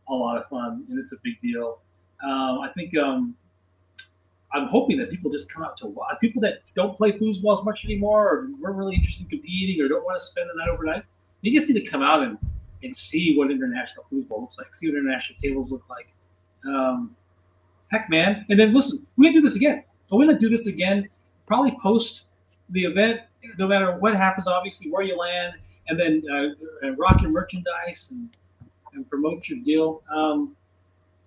a lot of fun, and it's a big deal. I think I'm hoping that people just come out to watch. People that don't play foosball as much anymore, or weren't really interested in competing, or don't want to spend the night overnight, they just need to come out and see what international foosball looks like, see what international tables look like. Heck, man. And then listen, we're going to do this again. We're going to do this again, probably post the event, no matter what happens, obviously, where you land, and then rock your merchandise and promote your deal.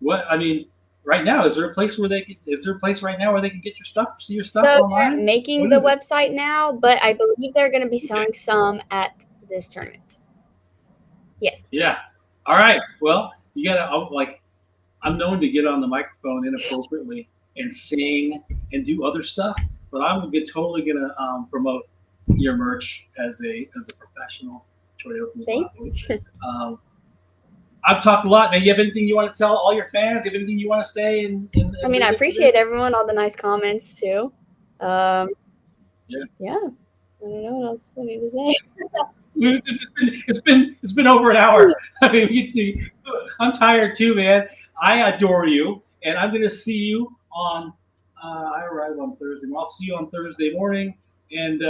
Right now, is there a place right now where they can get your stuff, see your stuff So online? they're making the website now, but I believe they're going to be selling some at this tournament. Yes. Yeah. All right. Well, you gotta I'm known to get on the microphone inappropriately and sing and do other stuff, but I'm totally gonna promote your merch as a professional Toyota athlete. I've talked a lot, man. You have anything you want to tell all your fans? You have anything you want to say? I mean, I appreciate everyone, all the nice comments too. Yeah. I don't know what else I need to say. It's been over an hour. I mean, I'm tired too, man. I adore you, and I'm gonna see you on. I arrive on Thursday. I'll see you on Thursday morning, and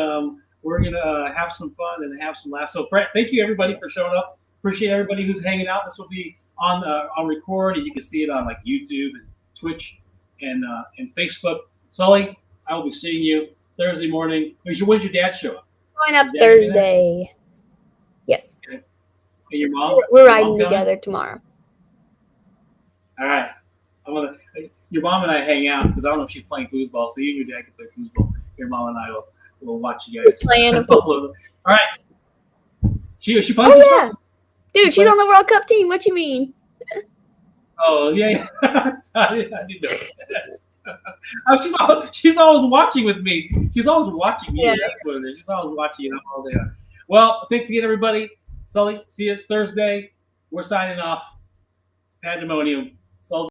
we're gonna have some fun and have some laughs. So, Brett, thank you everybody for showing up. Appreciate everybody who's hanging out. This will be on record, and you can see it on like YouTube and Twitch. and Facebook. Sully, I will be seeing you Thursday morning. When did your dad show up? Going up Your dad gonna be there? Thursday. Yes. Okay. And your mom? We're Your riding mom coming? together tomorrow. All right. Your mom and I hang out because I don't know if she's playing foosball, so you and your dad can play foosball. Your mom and I will watch you guys. Playing All right. She plays Oh, foosball? yeah. Dude, she's on the World Cup team. What you mean? Oh, yeah. I didn't know that. She's always watching with me. She's always watching you. Yeah. That's what it is. She's always watching you. I'm always there. Well, thanks again, everybody. Sully, see you Thursday. We're signing off. Pandemonium. Sullivan.